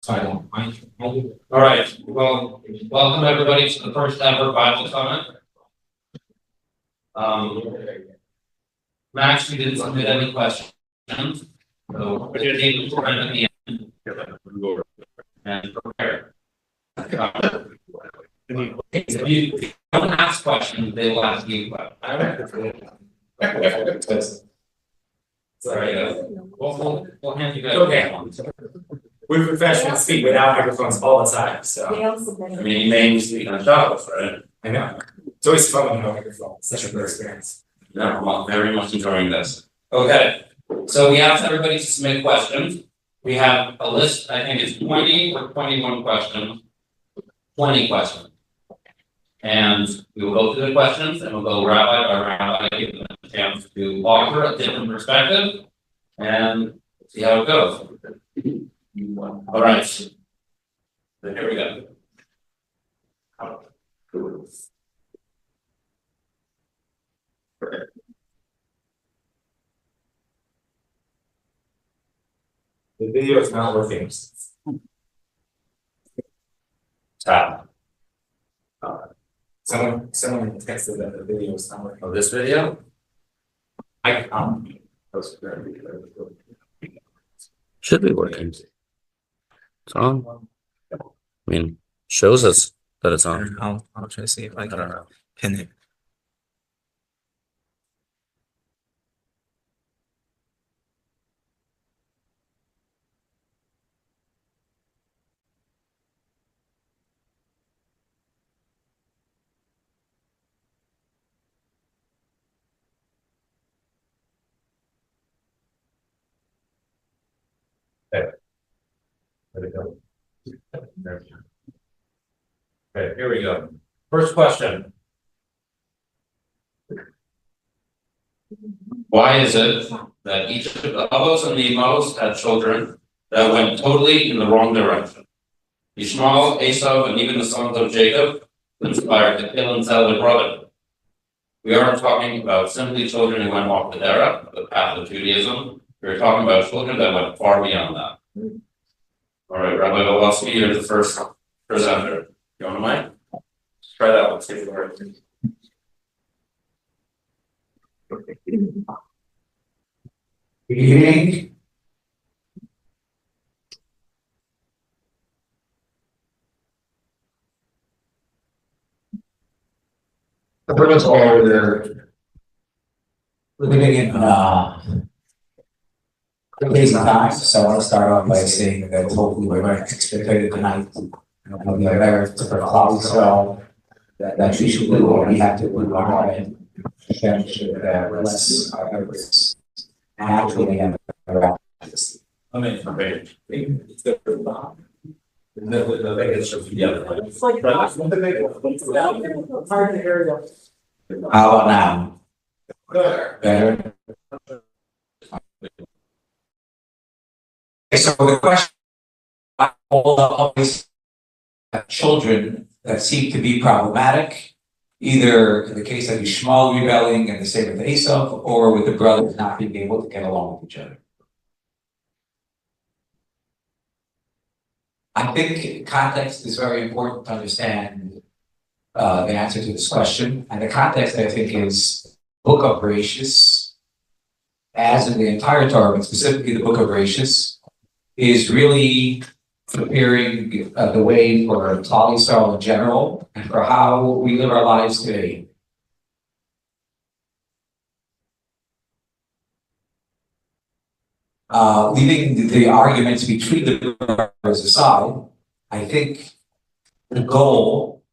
So I don't mind. All right, well, welcome everybody to the first ever Bible Summit. Max, we didn't submit any questions, so we're going to take the time at the end and prepare. If you don't ask questions, they will ask you questions. Sorry, we'll hand you guys. Okay. We professionals speak without microphones all the time, so. I mean, you may speak on Shabbos, right? I know. It's always fun when you have a microphone. It's such a good experience. No, I'm very much enjoying this. Okay, so we asked everybody to submit questions. We have a list, I think it's 20 or 21 questions. 20 questions. And we will go through the questions and we'll go rabbi by rabbi, give them a chance to offer a different perspective and see how it goes. All right. So here we go. The video is not working. Stop. Someone texted that the video is not working. Oh, this video? I Should be working. It's on. I mean, shows us that it's on. I'll try to see if I I don't can know. pin it. There we go. Okay, here we go. First question. Why is it that each of the Avos and the Emos had children that went totally in the wrong direction? Ishmael, Esau, and even the sons of Jacob conspired to kill and sell their brother. We aren't talking about simply children who went off the derech, the path of Judaism. We're talking about children that went far beyond that. All right, Rabbi Wolvovsky, you're the first presenter. You want to mic? Try that one, see if it works. Good evening. First of all, we're living in crazy times, so I want to start off by saying that hopefully we're going to expect tonight. And we are there to cloudy so that we should do what we have to do on our end. Hashem should bless our efforts naturally and miraculously. Okay. How about now? Better? So the question, always have children that seem to be problematic, either in the case of Ishmael rebelling and the same with Esau, or with the brothers not being able to get along with each other. I think context is very important to understand the answer to this question. And the context, I think, is book of Bereshis, as in the entire Torah, but specifically the book of Bereshis, is really preparing the way for Klal Yisrael in general and for how we live our lives today. Leaving the arguments between the brothers aside, I think the goal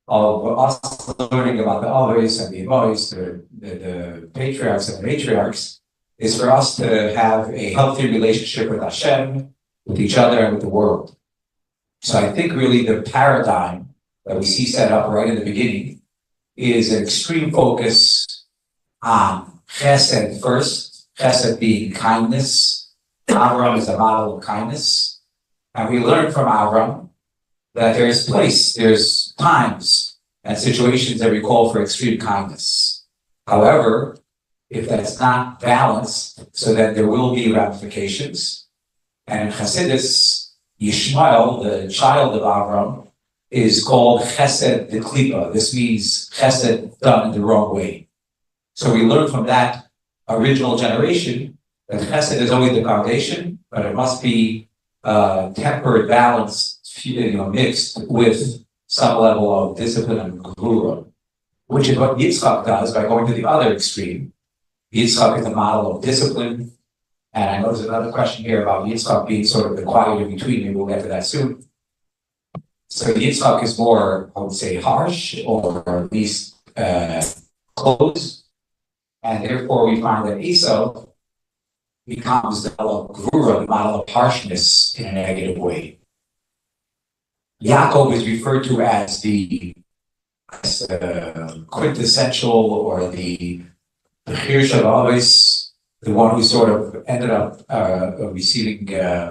of us learning about the Avos and the Emos, the patriarchs and the matriarchs, is for us to have a healthy relationship with Hashem, with each other, and with the world. So I think really the paradigm that we see set up right in the beginning is an extreme focus on chesed first, chesed being kindness. Avram is a model of kindness. And we learn from Avram that there's times and situations that we call for extreme kindness. However, if that's not balanced, so that there will be ramifications. And in Chassidus, Yishmael, the child of Avram, is called Chesed de Klipa. This means Chesed done in the wrong way. So we learn from that original generation that Chesed is always the foundation, but it must be tempered, balanced, mixed with some level of discipline and gvura, which is what Yitzchak does by going to the other extreme. Yitzchak is a model of discipline. And I know there's another question here about Yitzchak being sort of the quiet in between. Maybe we'll get to that soon. So Yitzchak is more, I would say, harsh or at least close. And therefore we find that Esau becomes the model of gvura, the model of harshness in a negative way. Yaakov is referred to as the quintessential or the Hirsch of always, the one who sort of ended up receiving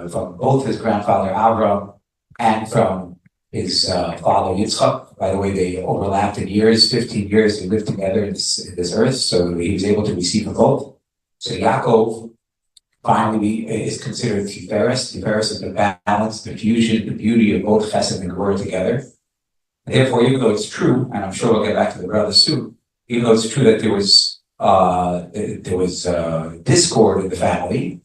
from both his grandfather Avram and from his father Yitzchak. By the way, they overlapped in years, 15 years they lived together in this earth, so he was able to receive from both. So Yaakov finally is considered Tiferes. Tiferes is the balance, the fusion, the beauty of both Chesed and Gvura together. And therefore, even though it's true, and I'm sure we'll get back to the brothers soon, even though it's true that there was discord in the family,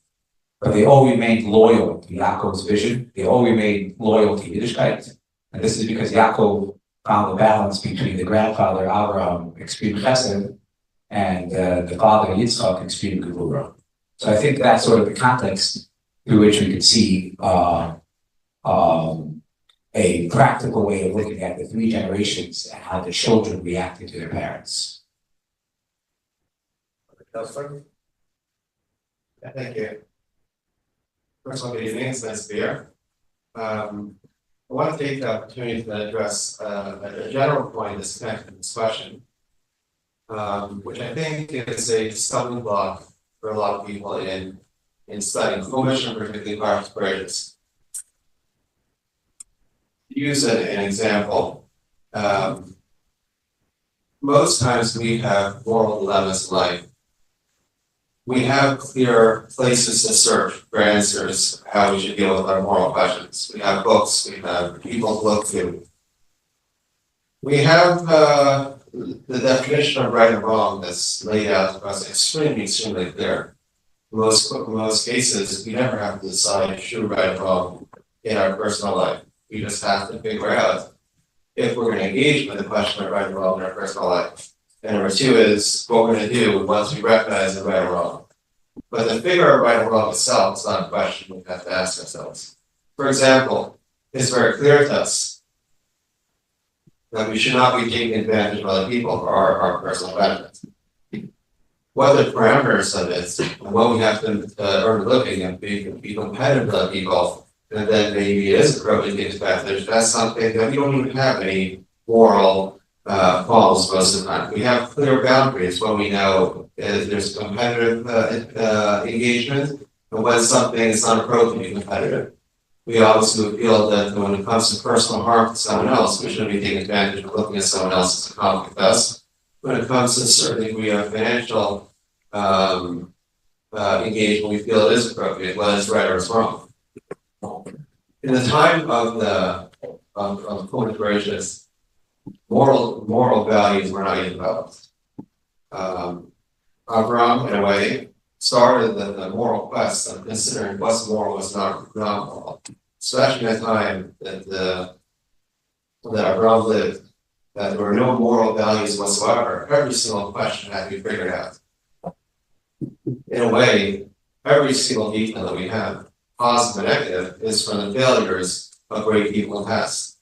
but they all remained loyal to Yaakov's vision. They all remained loyal to Yiddishkeit. And this is because Yaakov found the balance between the grandfather Abraham, extreme Chesed, and the father Yitzchak, extreme Gevurah. So I think that's sort of the context through which we could see a practical way of looking at the three generations and how the children reacted to their parents. Kessler? Thank you. First of all, good evening. It's nice to be here. I want to take the opportunity to address a general point that's connected to this question, which I think is a stumbling block for a lot of people in studying Chumash and particularly Parshas Bereshis. To use an example, most times we have moral dilemmas in life. We have clear places to search for answers, how we should deal with our moral questions. We have books, we have people to look to. We have the definition of right and wrong that's laid out for us extremely clear. In most cases, we never have to decide true right and wrong in our personal life. We just have to figure out if we're going to engage with the question of right and wrong in our personal life. And number two is what we're going to do once we recognize the right and wrong. But the figure of right and wrong itself is not a question we have to ask ourselves. For example, it's very clear to us that we should not be taking advantage of other people for our personal benefit. What the parameters of it and what we have to earn a living and be competitive with other people, and then maybe it is appropriate to take advantage, that's something that we don't even have any moral falls most of the time. We have clear boundaries when we know there's competitive engagement and when something is not appropriate to be competitive. We obviously feel that when it comes to personal harm to someone else, we shouldn't be taking advantage of looking at someone else as a conflict with us. When it comes to a certain degree of financial engagement, we feel it is appropriate, whether it's right or it's wrong. In the time of the Chumash Bereshis, moral values were not yet developed. Abraham, in a way, started the moral quest of considering what's moral, what's not moral. Especially in the time that Abraham lived, that there were no moral values whatsoever. Every single question had to be figured out. In a way, every single detail that we have, positive and negative, is from the failures of great people in the past.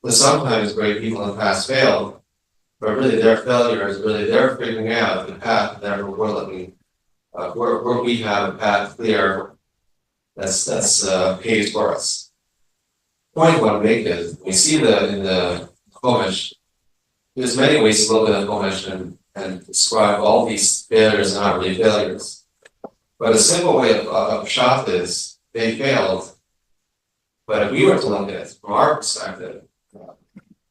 But sometimes great people in the past failed, but really their failure is really they're figuring out the path that we're looking, where we have a path clear that's paved for us. The point I want to make is we see that in the Chumash, there's many ways to look at the Chumash and describe all these failures are not really failures. But a simple way of shot is they failed. But if we were to look at it from our perspective,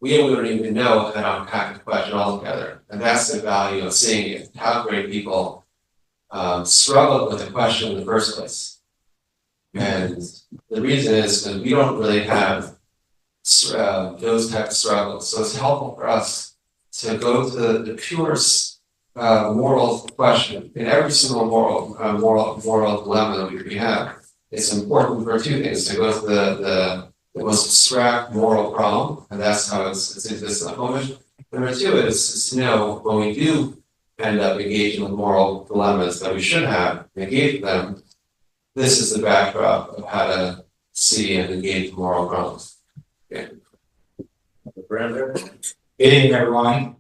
we wouldn't even know how to unpack the question altogether. And that's the value of seeing it, how great people struggled with the question in the first place. And the reason is that we don't really have those type of struggles. So it's helpful for us to go to the purest moral question in every single moral dilemma that we have. It's important for two things: to go to the most abstract moral problem, and that's how it's exists in the moment. Number two is to know when we do end up engaging with moral dilemmas that we should have, engage with them. This is the backdrop of how to see and engage with moral problems. Okay. Good evening, everyone.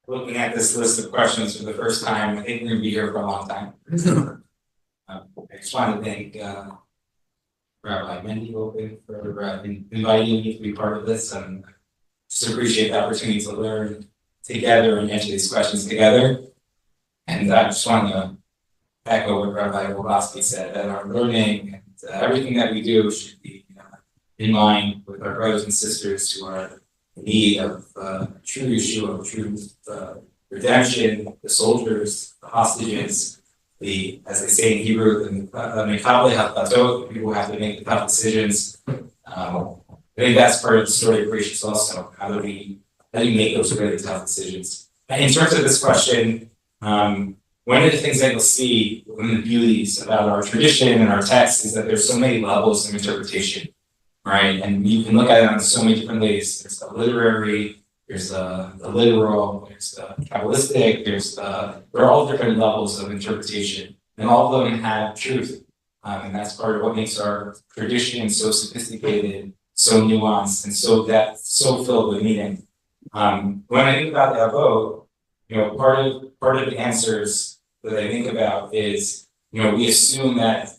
Looking at this list of questions for the first time, I think we're gonna be here for a long time. I just want to thank Rabbi Mendy Open for inviting me to be part of this, and just appreciate the opportunity to learn together and answer these questions together. And I just want to echo what Rabbi Wolvovsky said, that our learning and everything that we do should be in line with our brothers and sisters who are in need of true Yeshua, true redemption, the soldiers, the hostages, as they say in Hebrew, the people who have to make the tough decisions. I think that's part of the story of gracious also. How do you make those really tough decisions? And in terms of this question, one of the things that you'll see, one of the beauties about our tradition and our text is that there's so many levels of interpretation, right? And you can look at it in so many different ways. There's the literary, there's the literal, there's the Kabbalistic, there are all different levels of interpretation, and all of them have truth. And that's part of what makes our tradition so sophisticated, so nuanced, and so filled with meaning. When I think about the Avot, part of the answers that I think about is, we assume that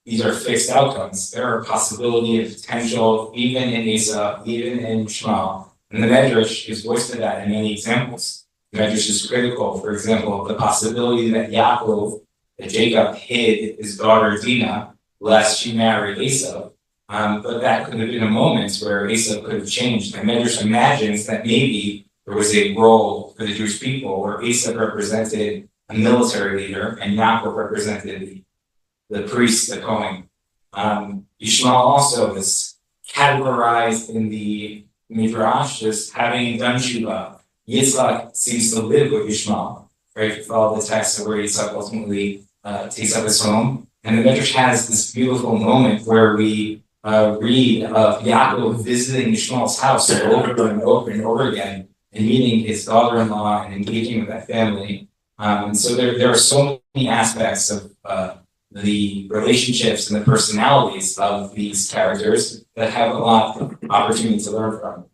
these are fixed outcomes. There are possibility and potential, even in Asa, even in Shema. And the Medrash is voiced to that in many examples. The Medrash is critical, for example, of the possibility that Jacob hid his daughter Dinah, lest she marry Esau. But that could have been a moment where Esau could have changed. And Medrash imagines that maybe there was a role for the Jewish people where Esau represented a military leader and Yaakov represented the priest, the Kohen. Yishmael also is categorized in the Midrash as having done Tshuva. Yitzhak seems to live with Yishmael, right? You follow the text of where Yitzhak ultimately takes up his home. And the Midrash has this beautiful moment where we read of Yaakov visiting Yishmael's house over and over and over again, and meeting his daughter-in-law and engaging with that family. And so there are so many aspects of the relationships and the personalities of these characters that have a lot of opportunity to learn from.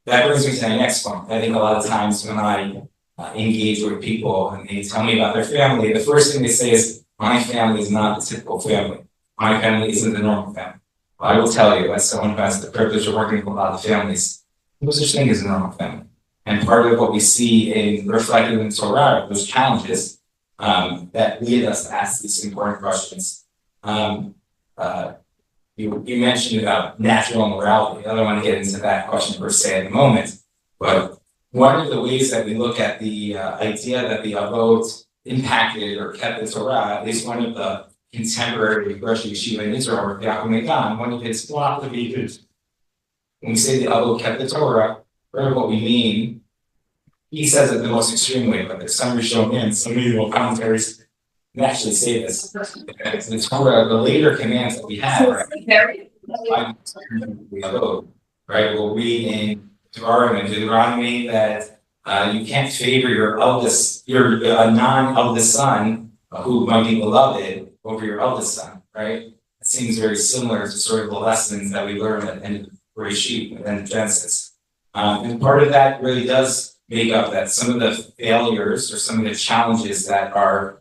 That brings me to my next point. I think a lot of times when I engage with people and they tell me about their family, the first thing they say is, my family is not the typical family. My family isn't the normal family. Well, I will tell you, as someone who has the privilege of working with a lot of families, no such thing as a normal family. And part of what we see in reflecting in Torah, those challenges that lead us to ask these important questions. You mentioned about natural morality. I don't want to get into that question per se at the moment, but one of the ways that we look at the idea that the Avot impacted or kept the Torah is one of the contemporary Rosh Yeshiva in Israel, or Yaakov Megan, one of his philosophies. When we say the Avot kept the Torah, part of what we mean, he says it the most extreme way, but there's some Rishonim, some medieval commentaries that actually say this. The Torah, the later commands that we have, right? We'll read in Deuteronomy that you can't favor your non-eldest son who might be beloved over your eldest son, right? It seems very similar to sort of the lessons that we learn at the end of Bereshit and Genesis. And part of that really does make up that some of the failures or some of the challenges that our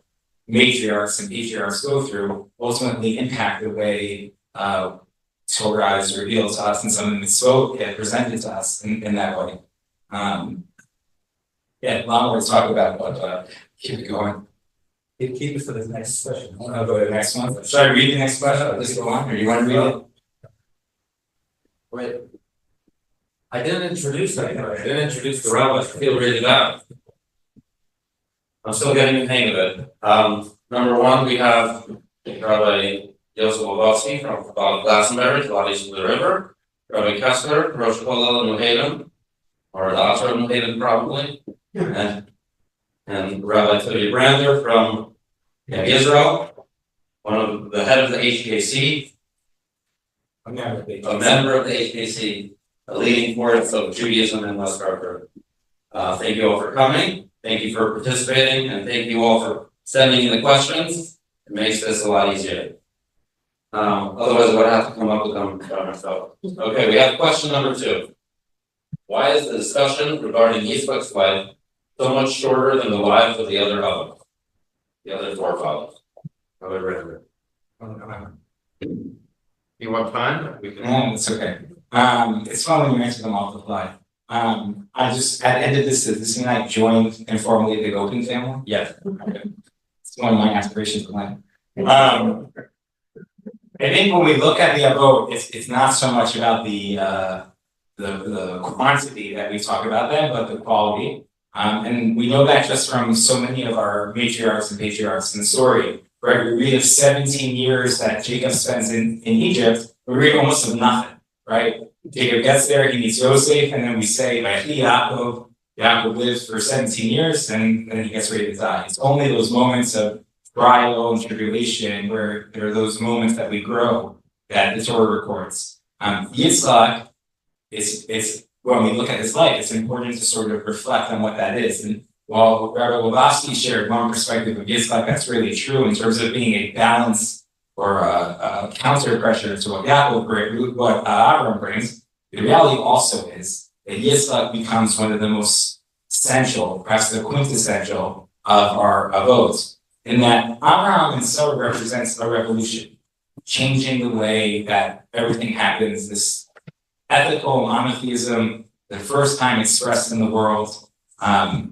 matriarchs and patriarchs go through ultimately impact the way Torah is revealed to us and some of the mitzvot get presented to us in that way. A lot more to talk about, but keep it going. Keep it for the next question. I'll go to the next one. Should I read the next question? I'll just go on, or you want to read it? Wait. I didn't introduce anything. I didn't introduce the Rabbi. I feel really bad. I'm still getting the hang of it. Number one, we have Rabbi Yosef Wolvovsky from Glastonbury, Ladies of the River, Rabbi Kessler, Rosh Kollel and New Haven, or the Oxford New Haven probably, and Rabbi Tuvia from Israel, one of the head of the HKC, a member of the HKC, a leading force of Judaism in West Hartford. Thank you all for coming. Thank you for participating, and thank you all for sending in the questions. It makes this a lot easier. Otherwise, I would have to come up with them by myself. Okay, we have question number 2. Why is the discussion regarding Yitzchak's life so much shorter than the lives of the other fathers? The other 4 fathers. You want time? We can. No, it's okay. It's fun when you answer them off the fly. I just, at the end of this mean I joined informally the Gopin family? Yes. Okay. It's one of my aspirations in life. I think when we look at the Avot, it's not so much about the quantity that we talk about them, but the quality. And we know that just from so many of our matriarchs and patriarchs in the story, right? We read of 17 years that Jacob spends in Egypt, we read almost of nothing, right? Jacob gets there, he meets Yosef, and then we say, Yaakov lives for 17 years, and then he gets ready to die. It's only those moments of trial and tribulation where there are those moments that we grow that the Torah records. Yitzchak, it's when we look at his life, it's important to sort of reflect on what that is. And while Rabbi Wolvovsky shared one perspective of Yitzchak, that's really true in terms of being a balance or a counter pressure to what Yaakov brings, what Abraham brings. The reality also is that Yitzchak becomes one of the most essential, perhaps the quintessential of our avot, in that Abraham and Sarah represents a revolution, changing the way that everything happens, this ethical monotheism, the first time expressed in the world,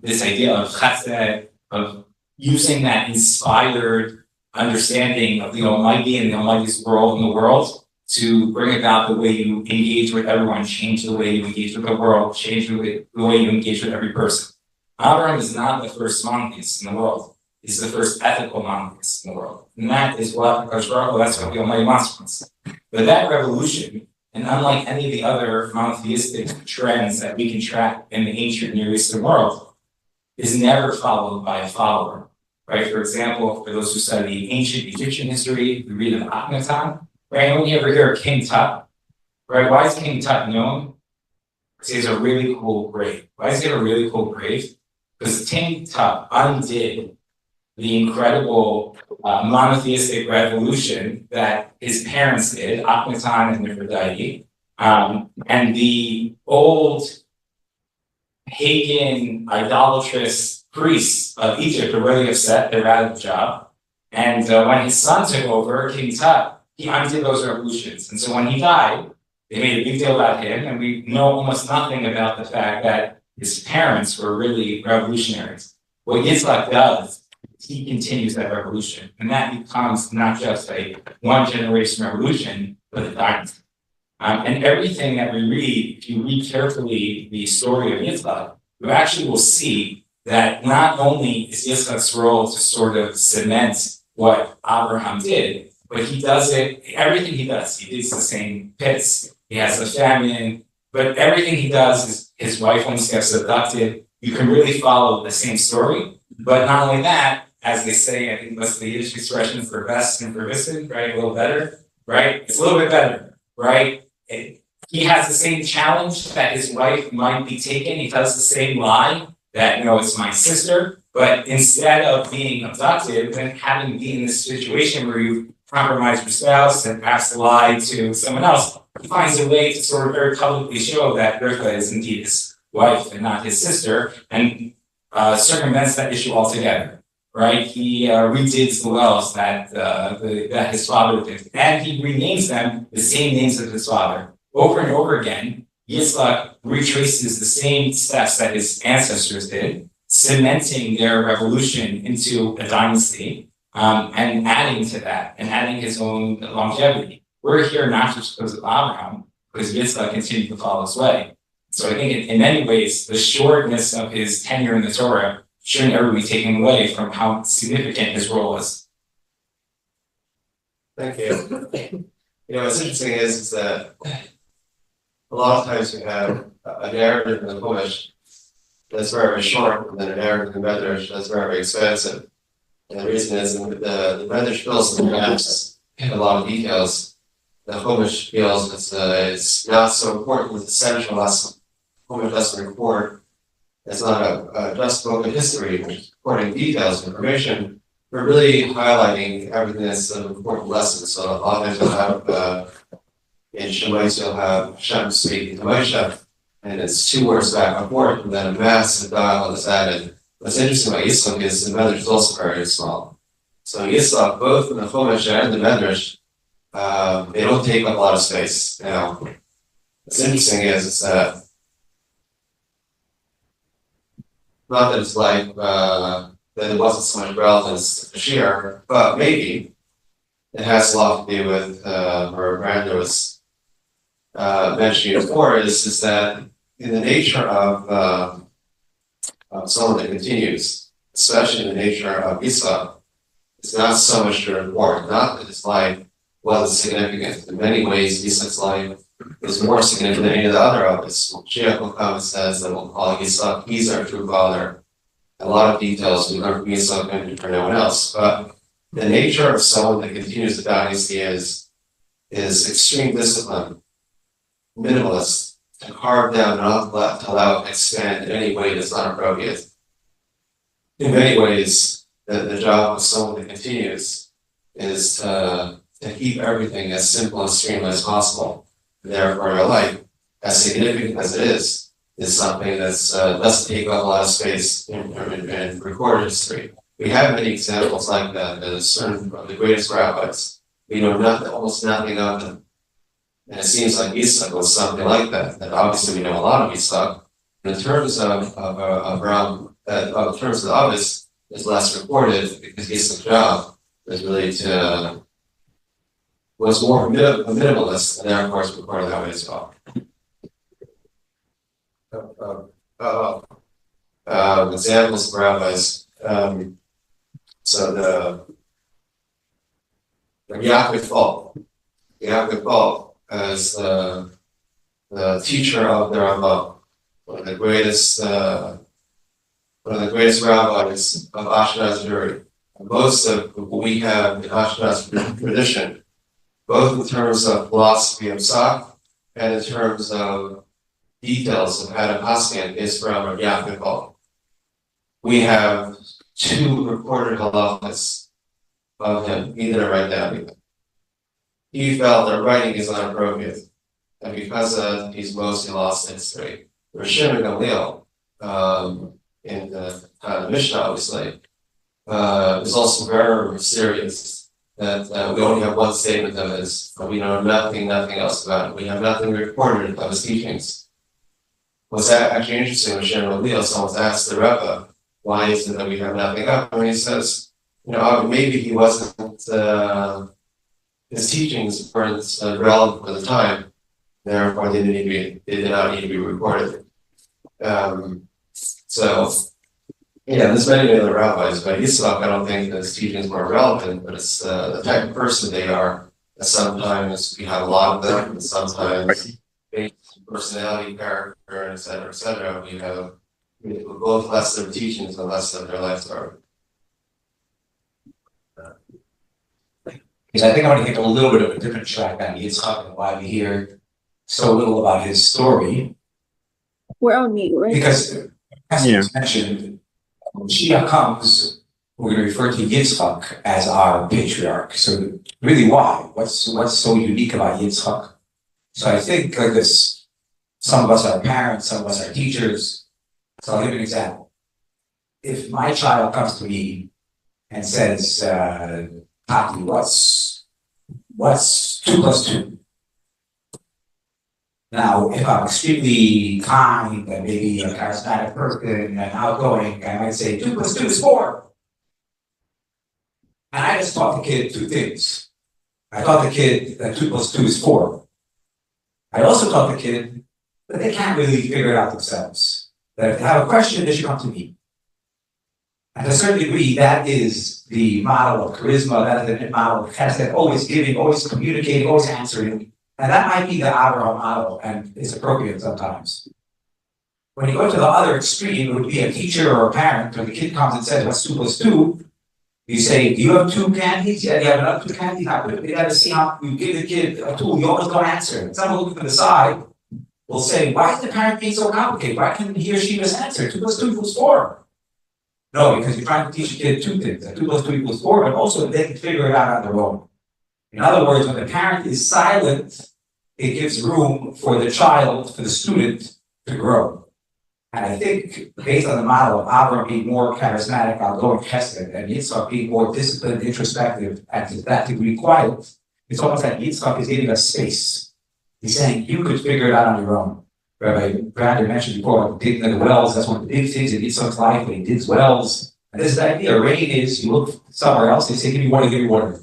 this idea of chesed, of using that inspired understanding of the Almighty and the Almighty's role in the world to bring about the way you engage with everyone, change the way you engage with the world, change the way you engage with every person. Abraham is not the first monotheist in the world. He's the first ethical monotheist in the world. And that is what, that's what the Almighty wants from us. But that revolution, and unlike any of the other monotheistic trends that we can track in the ancient Near Eastern world, is never followed by a follower. Right? For example, for those who study ancient Egyptian history, we read of Akhenaten. Right? When you ever hear of King Tut, right? Why is King Tut known? Because he has a really cool grave. Why does he have a really cool grave? Because King Tut undid the incredible monotheistic revolution that his parents did, Akhenaten and Nefertiti, and the old pagan idolatrous priests of Egypt are really upset. They're out of the job. And when his son took over, King Tut, he undid those revolutions. And so when he died, they made a big deal about him. And we know almost nothing about the fact that his parents were really revolutionaries. What Yitzchak does, he continues that revolution. And that becomes not just a one generation revolution, but a dynasty. And everything that we read, if you read carefully the story of Yitzchak, you actually will see that not only is Yitzchak's role to sort of cement what Abraham did, but he does it, everything he does, he digs the same pits, he has a famine, but everything he does is his wife almost gets abducted. You can really follow the same story, but not only that, as they say, I think that's the Yiddish expression for best and for wissen, right? A little better, right? It's a little bit better, right? He has the same challenge that his wife might be taken. He tells the same lie that, it's my sister. But instead of being abducted and having been in this situation where you compromise your spouse and perhaps lie to someone else, he finds a way to sort of very publicly show that Rivka is indeed his wife and not his sister, and circumvents that issue altogether. Right? He redigs the wells that his father did, and he renames them the same names of his father. Over and over again, Yitzchak retraces the same steps that his ancestors did, cementing their revolution into a dynasty, and adding to that, and adding his own longevity. We're here not just because of Abraham, because Yitzchak continued to follow his way. So I think in many ways, the shortness of his tenure in the Torah shouldn't ever be taken away from how significant his role is. Thank you. What's interesting is that a lot of times we have a narrative in the Chumash that's very short, and then a narrative in the Medrash that's very expansive. And the reason is the Medrash fills in the gaps in a lot of details. The Chumash feels it's not so important with the central lesson. Chumash doesn't record. It's not a just book of history, which is recording details of information. We're really highlighting everything that's an important lesson. So a lot of times you'll have in Shemais you'll have Shem speaking to Moshe, and it's 2 words back and forth, and then a massive dialogue is added. What's interesting about Yisroel is the Medrash is also very small. So Yisroel, both in the Chumash and the Medrash, they don't take up a lot of space. Now, what's interesting is that not that it's like that it wasn't so much relevance to Bashir, but maybe it has a lot to do with where Brandon was mentioning before is that in the nature of someone that continues, especially in the nature of Isa, it's not so much to report, not that his life wasn't significant. In many ways, Isa's life is more significant than any of the other Rabbis. Mashiach will come and says that we'll call Isa, he's our true father. A lot of details we learn from Isa and for no one else. But the nature of someone that continues the dynasty is extreme discipline, minimalist, to carve down, not to allow it to expand in any way that's not appropriate. In many ways, the job of someone that continues is to keep everything as simple and streamlined as possible. And therefore, our life, as significant as it is something that's doesn't take up a lot of space in recorded history. We have many examples like that. There's certain of the greatest rabbis. We know almost nothing of them. And it seems like Yitzhak was something like that. And obviously we know a lot of Yitzhak. In terms of terms of the obvious, is less recorded because Yitzhak's job was really was more a minimalist, and therefore it's recorded that way as well. Examples of rabbis. So the Yaakov Paul as the teacher of the Rabbi, one of the greatest rabbis of Ashkenaz Jewry. Most of what we have in Ashkenaz tradition, both in terms of philosophy of Psak and in terms of details of how to paskin, is from Yaakov Paul. We have 2 recorded halachas of him. He didn't write down either. He felt that writing is inappropriate, and because he's mostly lost in history. Rosh and Kollel, in the Mishnah, obviously, is also very serious. That we only have one statement of his, but we know nothing else about it. We have nothing recorded of his teachings. What's actually interesting with Shem Kollel, someone's asked the Rabbi, why is it that we have nothing up? And he says, maybe he wasn't, his teachings weren't relevant for the time, therefore they did not need to be recorded. There's many other rabbis, but Yitzhak, I don't think that his teachings were relevant, but it's the type of person they are. Sometimes we have a lot of them, and sometimes based on personality, character, et cetera, we have both less of their teachings and less of their life story. Because I think I want to take a little bit of a different track on Yitzhak and why we hear so little about his story. We're on mute, right? Because as you mentioned, when Mashiach comes, we're going to refer to Yitzhak as our patriarch. So really why? What's so unique about Yitzhak? So I think like this, some of us are parents, some of us are teachers. So I'll give you an example. If my child comes to me and says, Tati, what's 2 + 2? Now, if I'm extremely kind and maybe a charismatic person and outgoing, I might say 2 + 2 is 4. And I just taught the kid 2 things. I taught the kid that 2 + 2 is 4. I also taught the kid that they can't really figure it out themselves. That if they have a question, they should come to me. And to a certain degree, that is the model of charisma, that is the model of chesed, always giving, always communicating, always answering. And that might be the Abraham model, and it's appropriate sometimes. When you go to the other extreme, it would be a teacher or a parent, when the kid comes and says, what's 2 + 2? You say, do you have 2 candies? Yeah, do you have another 2 candies? Not good. You gotta see how you give the kid a tool, you almost don't answer. Someone looking to the side will say, why is the parent being so complicated? Why can't he or she just answer? 2 + 2 = 4. No, because you're trying to teach a kid 2 things, that 2 + 2 = 4, but also they can figure it out on their own. In other words, when the parent is silent, it gives room for the child, for the student to grow. And I think based on the model of Avram being more charismatic, outgoing, chesed, and Yitzchak being more disciplined, introspective, and to that degree quiet, it's almost like Yitzchak is giving us space. He's saying you could figure it out on your own. Rabbi Brandon mentioned before, like digging the wells, that's one of the big things in Yitzchak's life when he digs wells. And this is the idea, rain is, you look somewhere else, they say, give me water, give me water.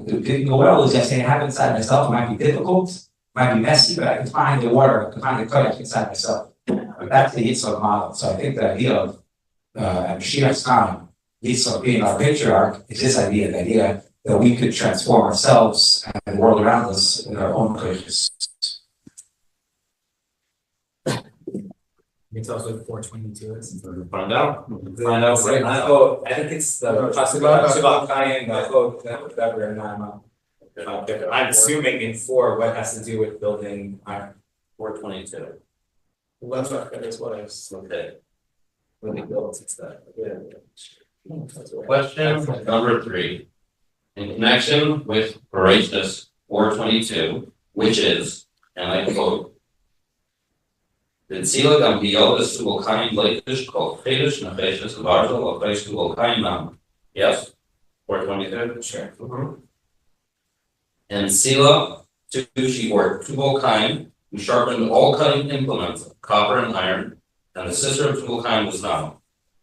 Digging a well is, I say, I have it inside myself, it might be difficult, it might be messy, but I can find the water, I can find the kayak inside myself. But that's the Yitzchak model. So I think the idea of, at Mashiach's time, Yitzchak being our patriarch, is this idea, the idea that we could transform ourselves and the world around us with our own courageous. It's also 422 is. Find out. Find out right now. I think it's the Chabad Kayin, the quote, whatever, and I'm assuming in 4, what has to do with building iron. 422. Well, that's what I was Okay. really built, it's that. Question number 3. In connection with Horatius 422, which is, and I quote, "Den Ziel am Biodes zu kein Leitisch, Kollel, Nacheshes, Varzel, of Face to kein Nam." Yes? 422? Sure. And Sila to she worked Tubal-Kain, who sharpened all cutting implements of copper and iron, and the sister of Tubal-Kain was Nam.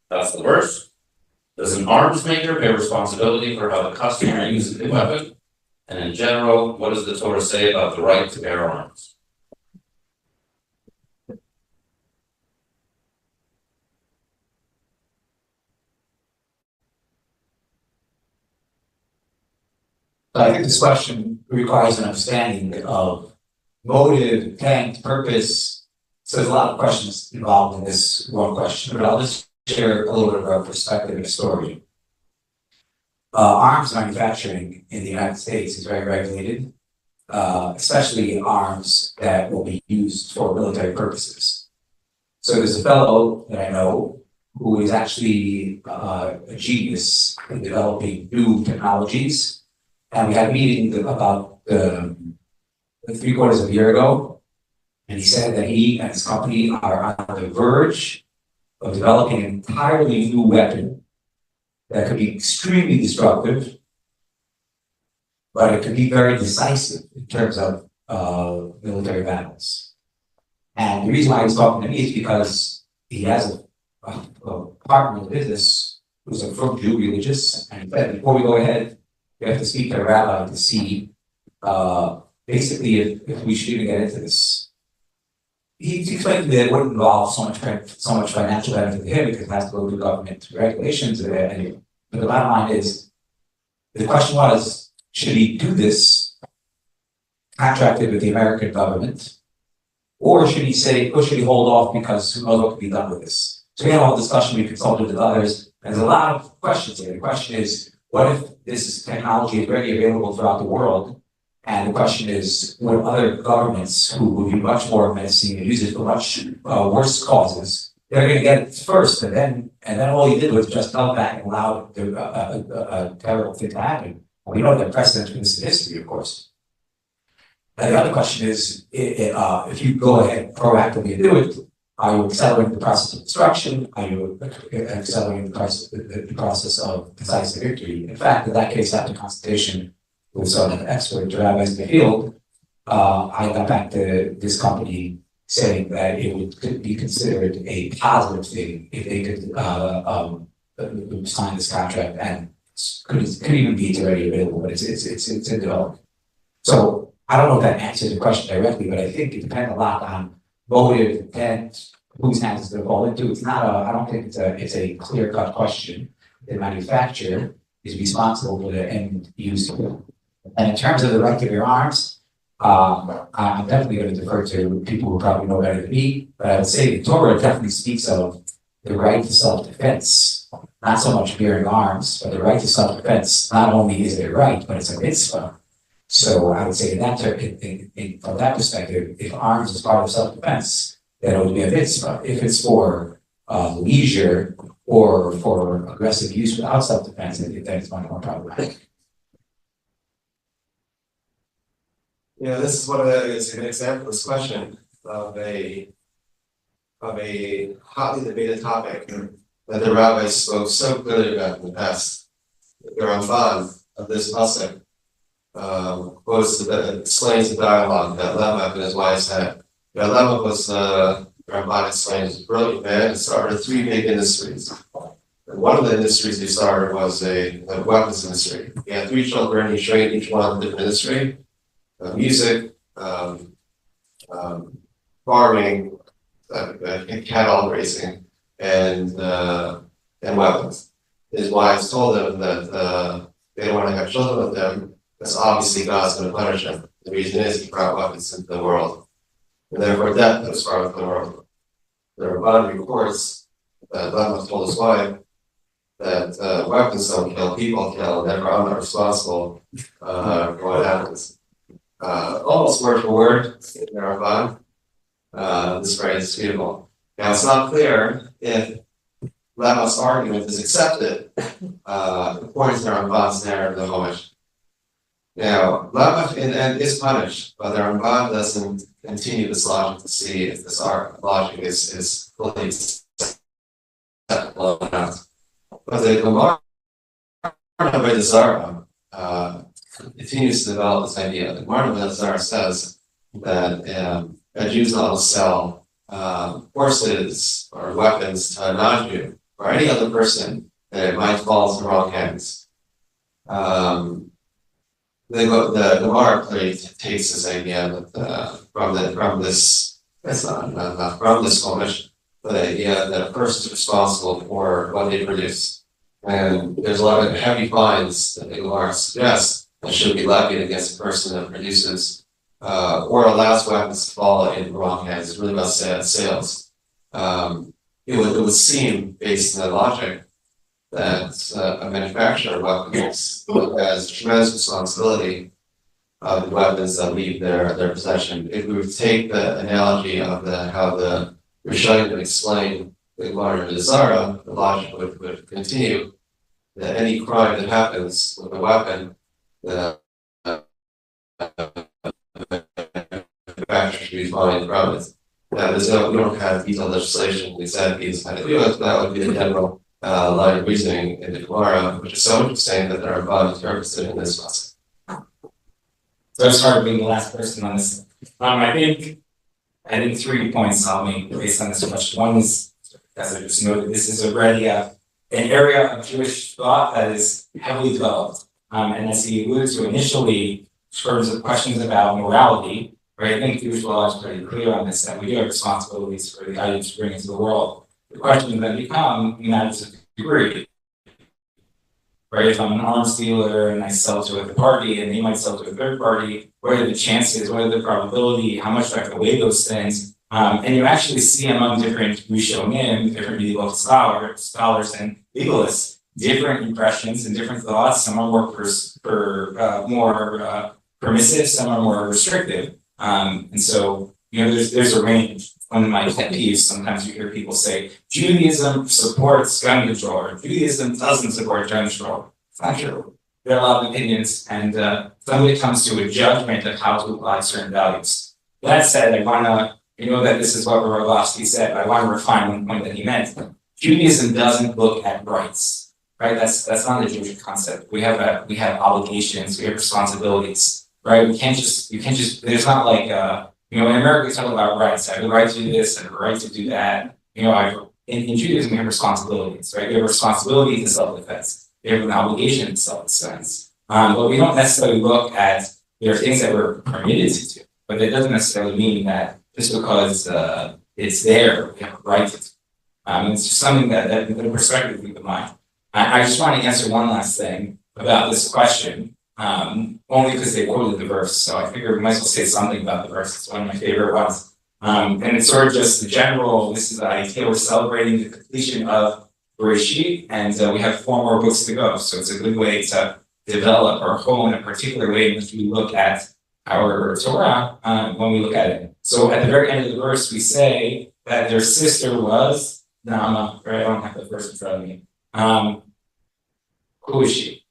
That's the verse. Does an arms maker bear responsibility for how the customer uses the weapon? And in general, what does the Torah say about the right to bear arms? So I think this question requires an understanding of motive, intent, purpose. So there's a lot of questions involved in this one question, but I'll just share a little bit of our perspective and story. Arms manufacturing in the United States is very regulated, especially arms that will be used for military purposes. So there's a fellow that I know who is actually a genius in developing new technologies. And we had a meeting about 3/4 of a year ago, and he said that he and his company are on the verge of developing an entirely new weapon that could be extremely destructive, but it could be very decisive in terms of military battles. And the reason why he's talking to me is because he has a partner in the business who's a from Jew religious, and he said, before we go ahead, we have to speak to a rabbi to see basically if we should even get into this. He explained that it wouldn't involve so much financial benefit to him because it has to go through government regulations. But the bottom line is, the question was, should he do this contracted with the American government, or should he say, or should he hold off because who knows what can be done with this? So we had a whole discussion, we consulted with others, and there's a lot of questions here. The question is, what if this technology is already available throughout the world? And the question is, would other governments who would be much more menacing and use it for much worse causes, they're going to get it first, and then all he did was just held back and allowed a terrible thing to happen. And we know that precedent for this in history, of course. And the other question is, if you go ahead proactively and do it, are you accelerating the process of destruction? Are you accelerating the process of decisive victory? In fact, in that case, after consultation with some expert rabbis in the field, I got back to this company saying that it would be considered a positive thing if they could sign this contract, and could even be already available, but it's in development. So I don't know if that answers the question directly, but I think it depends a lot on motive, intent, whose hands is it fall into? It's not I don't think it's a clear-cut question. The manufacturer is responsible for the end use. And in terms of the right to bear arms, I'm definitely going to defer to people who probably know better than me, but I would say the Torah definitely speaks of the right to self-defense, not so much bearing arms, but the right to self-defense. Not only is it a right, but it's a mitzvah. So I would say that from that perspective, if arms is part of self-defense, then it would be a mitzvah. If it's for leisure or for aggressive use without self-defense, I think that is much more problematic. Yeah, this is one of the, it's an example of this question of a hotly debated topic that the rabbis spoke so clearly about in the past. The Ramban of this pasuk explains the dialogue that Lamech and his wives had. Lamech was Ramban explains, a brilliant man, and started 3 big industries. And one of the industries he started was a weapons industry. He had 3 children, he trained each one in a different industry. Music, farming, cattle raising, and weapons. His wives told him that they don't want to have children with them, because obviously God's going to punish him. The reason is he brought weapons into the world, and therefore death was brought into the world. The Rabbi reports that Lamech told his wife that weapons don't kill, people kill, and therefore I'm not responsible for what happens. Almost word for word in the Rabbi. This phrase is beautiful. Now it's not clear if Lamech's argument is accepted according to the Ramban's narrative of the Rosh. Now Lamech in the end is punished, but the Ramban doesn't continue this logic to see if this logic is fully acceptable or not. But the Gemara of the Zara continues to develop this idea. The Gemara of Zara says that a Jew's not to sell horses or weapons to a non-Jew or any other person that it might fall into the wrong hands. The Gemara clearly takes this idea that from this Chumash, the idea that a person is responsible for what they produce, and there's a lot of heavy fines that the Gemara suggests that should be levied against a person that produces or allows weapons to fall in the wrong hands. It's really about sales. It would seem, based on the logic, that a manufacturer of weapons has tremendous responsibility of the weapons that leave their possession. If we would take the analogy of how the Rishonim would explain the Gemara of the Zara, the logic would continue that any crime that happens with a weapon, the manufacturer should be fined from it. Now, we don't have detailed legislation exactly how to do it. That would be the general line of reasoning in the Gemara, which is so interesting that there are Rabbi interested in this process. So I started being the last person on this. I think 3 points I'll make based on this question. One is, as I just noted, this is already an area of Jewish thought that is heavily developed. And as he alluded to initially, in terms of questions about morality, right? I think Jewish law is pretty clear on this, that we do have responsibilities for the items to bring into the world. The question then become matters of degree. Right? If I'm an arms dealer and I sell to a party and they might sell to a third party, what are the chances? What are the probability? How much do I have to weigh those things? And you actually see among different Rishonim, different medieval scholars and legalists, different impressions and different thoughts. Some are more permissive, some are more restrictive. And so, there's a range. One of my pet peeves, sometimes you hear people say, Judaism supports gun control, or Judaism doesn't support gun control. It's not true. There are a lot of opinions, and when it comes to a judgment of how to apply certain values. That said, I want to, that this is what Wolvovsky said, but I want to refine one point that he meant. Judaism doesn't look at rights, right? That's not a Jewish concept. We have obligations, we have responsibilities, right? You can't just, there's not like, in America, we talk about rights. I have the right to do this, I have the right to do that. In Judaism, we have responsibilities, right? We have a responsibility to self-defense. We have an obligation to self-defense. But we don't necessarily look at, there are things that we're permitted to do, but that doesn't necessarily mean that just because, It's there, we have a right to. It's just something that the perspective keep in mind. I just want to answer one last thing about this question, only because they quoted the verse, so I figured we might as well say something about the verse. It's one of my favorite ones. And it's sort of just the general, this is the idea, we're celebrating the completion of Bereshit, and we have 4 more books to go. So it's a good way to develop or hone a particular way in which we look at our Torah when we look at it. So at the very end of the verse, we say that their sister was Naama, right? I don't have the verse in front of me. Who is she?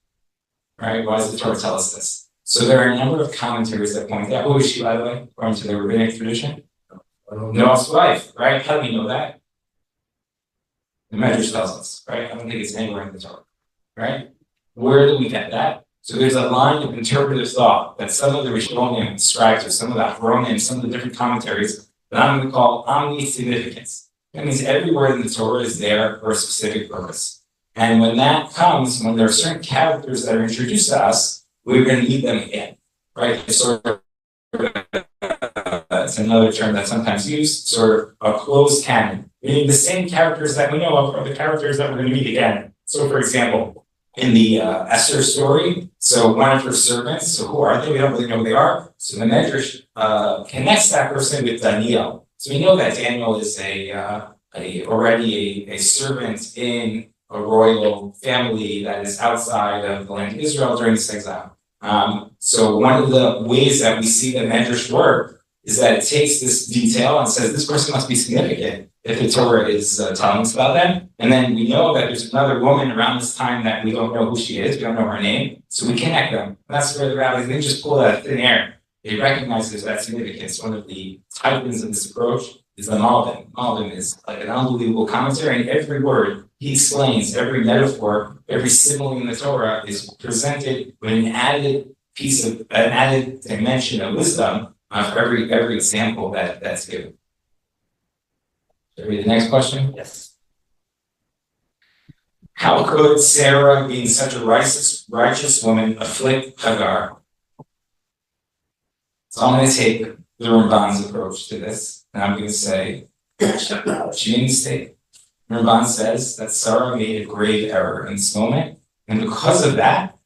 Right? Why does the Torah tell us this? So there are a number of commentaries that point out, who is she, by the way, according to the rabbinic tradition? Noah's wife, right? How do we know that? The Medrash tells us, right? I don't think it's anywhere in the Torah, right? Where do we get that? So there's a line of interpretive thought that some of the Rishonim describe to, some of the Achronim, some of the different commentaries that I'm going to call omni-significance. That means every word in the Torah is there for a specific purpose. And when that comes, when there are certain characters that are introduced to us, we're going to meet them again, right? It's sort of, it's another term that's sometimes used, sort of a closed canon, meaning the same characters that we know of are the characters that we're going to meet again. So, for example, in the Esther story, so one of her servants, so who are they? We don't really know who they are. So the Medrash connects that person with Daniel. So we know that Daniel is already a servant in a royal family that is outside of the land of Israel during this exile. So one of the ways that we see the Medrash work is that it takes this detail and says this person must be significant if the Torah is telling us about them. And then we know that there's another woman around this time that we don't know who she is, we don't know her name, so we connect them. And that's where the rabbis didn't just pull that out of thin air. They recognize there's that significance. One of the titans of this approach is the Malbim. Malbim is like an unbelievable commentary, and every word he explains, every metaphor, every symbol in the Torah is presented with an added dimension of wisdom for every example that's given. Should I read the next question? Yes. How could Sarah, being such a righteous woman, afflict Hagar? So I'm going to take the Ramban's approach to this, and I'm going to say she made a mistake. Ramban says that Sarah made a grave error in this moment, and because of that,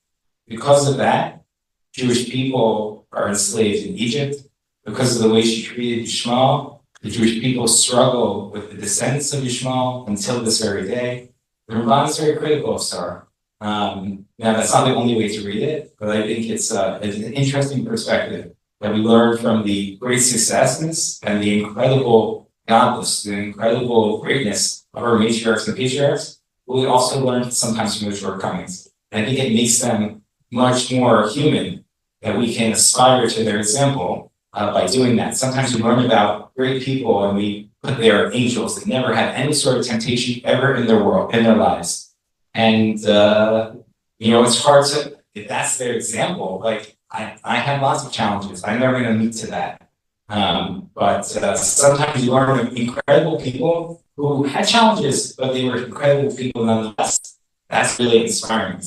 Jewish people are enslaved in Egypt. Because of the way she treated Yishmael, the Jewish people struggle with the descendants of Yishmael until this very day. The Ramban is very critical of Sarah. Now, that's not the only way to read it, but I think it's an interesting perspective that we learn from the great successes and the incredible godless, the incredible greatness of our matriarchs and patriarchs. But we also learn sometimes from their shortcomings. And I think it makes them much more human, that we can aspire to their example by doing that. Sometimes we learn about great people and we put their angels that never had any sort of temptation ever in their world, in their lives. And, it's hard to, if that's their example, like I have lots of challenges. I'm never going to meet to that. But sometimes you learn of incredible people who had challenges, but they were incredible people nonetheless. That's really inspiring.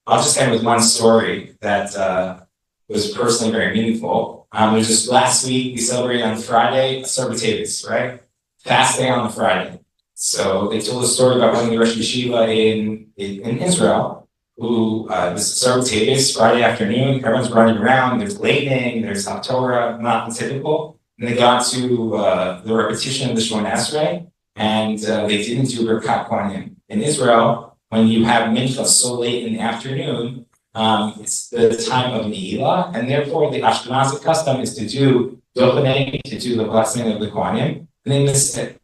I'll just end with one story that was personally very meaningful. It was just last week, we celebrated on Friday, Sabbath, right? Fast day on the Friday. So they told a story about one of the Rosh Yeshiva in Israel, who was Sabbath, Friday afternoon, everyone's running around, there's lightning, there's Torah, not typical. And they got to the repetition of the Shemona Esrei, and they didn't do Birkat Kohanim. In Israel, when you have mincha so late in the afternoon, it's the time of Ne'ilah, and therefore the Ashkenazi custom is to do Dochané, to do the blessing of the Kohanim, and they missed it.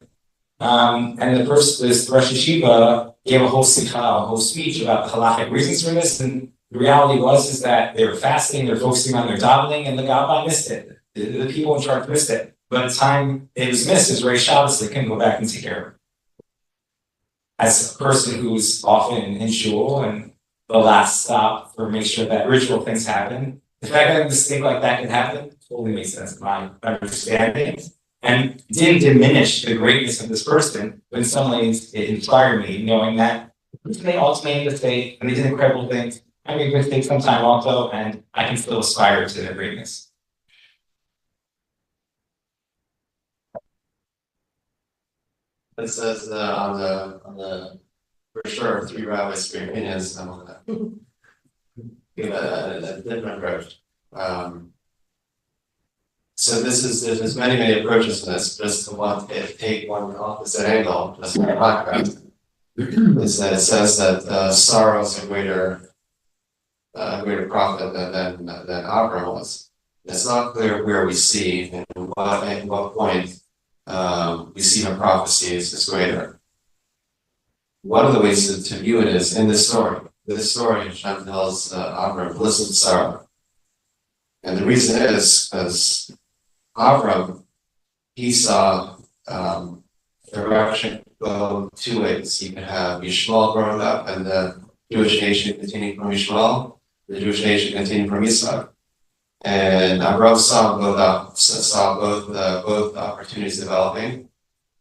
And this Rosh Yeshiva gave a whole sikha, a whole speech about the halachic reasons for this, and the reality is that they were fasting, they're focusing on their davening, and the Gabbai missed it. The people in charge missed it. By the time it was missed, it was Rosh Shabbos, they couldn't go back and take care of it. As a person who's often in shul and the last stop for make sure that ritual things happen, the fact that a mistake like that can happen totally makes sense in my understanding, and didn't diminish the greatness of this person, but in some ways it inspired me, knowing that they ultimately made a mistake and they did incredible things. I made mistakes sometime also, and I can still aspire to their greatness. It says on the for sure 3 rabbis, 3 opinions. I'm gonna give a different approach. So there's many approaches to this. Just to take one opposite angle, just for contrast, is that it says that sorrow is a greater prophet than Abraham was. It's not clear where we see and at what point we see her prophecies is greater. One of the ways to view it is in this story. This story, Hashem tells Abraham, listen to Sarah. And the reason is because Abraham, he saw the direction go 2 ways. You can have Yishmael growing up and the Jewish nation continuing from Yishmael, the Jewish nation continuing from Yitzhak. And Abraham saw both opportunities developing.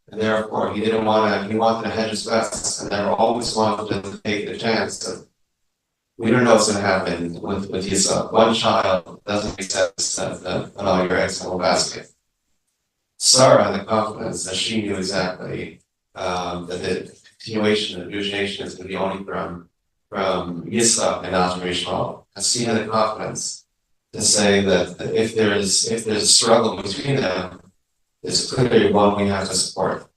And therefore, he wanted to hedge his bets and never always wanted to take the chance of, we don't know what's going to happen with Yisrael. One child doesn't make sense to put all your eggs in one basket. Sarah had the confidence that she knew exactly that the continuation of the Jewish nation is going to be only from Yisrael and not from Ishmael. And she had the confidence to say that if there's a struggle between them, it's clearly one we have to support.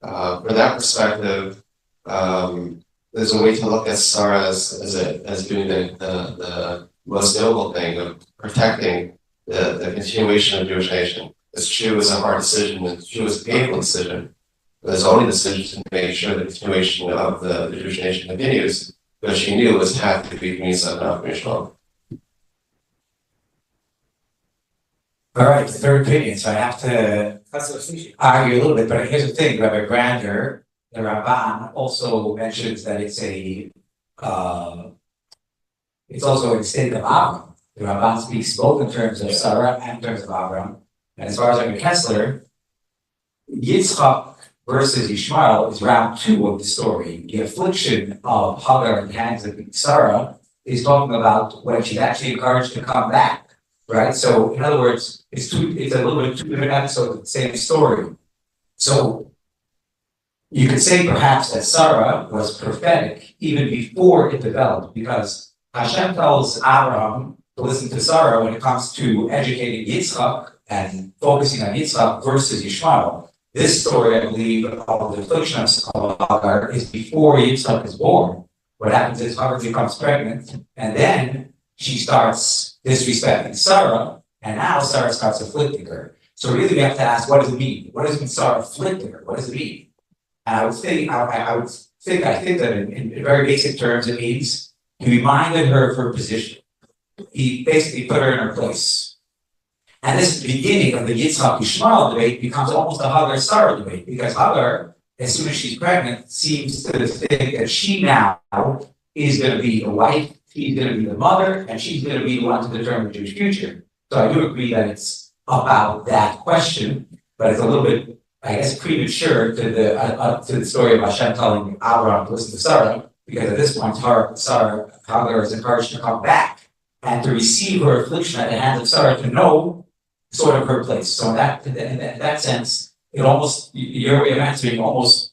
For that perspective, there's a way to look at Sarah as doing the most noble thing of protecting the continuation of the Jewish nation. It's true, it's a hard decision, it's true, it's a painful decision. But it's only a decision to make sure the continuation of the Jewish nation continues, because she knew it was had to be from Yisrael, not from Ishmael. All right, third opinion. So I have to argue a little bit, but here's the thing: Rabbi Grander, the Rabban, also mentions that it's also a state of Avram. The Rabban speaks both in terms of Sarah and in terms of Avram. And as far as Rabbi Kessler, Yitzchak versus Ishmael is round 2 of the story. The affliction of Hagar in the hands of Sarah is talking about when she's actually encouraged to come back. Right, so in other words, it's a little bit 2 different episodes of the same story. So you could say perhaps that Sarah was prophetic even before it developed, because Hashem tells Abraham to listen to Sarah when it comes to educating Yitzchak and focusing on Yitzchak versus Ishmael. This story, I believe, of the affliction of Hagar is before Yitzchak is born. What happens is Hagar becomes pregnant, and then she starts disrespecting Sarah, and now Sarah starts afflicting her. So really we have to ask, what does it mean? What does it mean Sarah afflicted her? What does it mean? And I think that in very basic terms, it means he reminded her of her position. He basically put her in her place. And this is the beginning of the Yitzhak Ishmael debate becomes almost a Hagar Sarah debate, because Hagar, as soon as she's pregnant, seems to think that she now is going to be a wife. She's going to be the mother, and she's going to be the one to determine the Jewish future. So I do agree that it's about that question, but it's a little bit, I guess, premature to the story of Hashem telling Abraham to listen to Sarah, because at this point, Hagar is encouraged to come back and to receive her affliction at the hands of Sarah to know sort of her place. So in that sense, it almost, your way of answering almost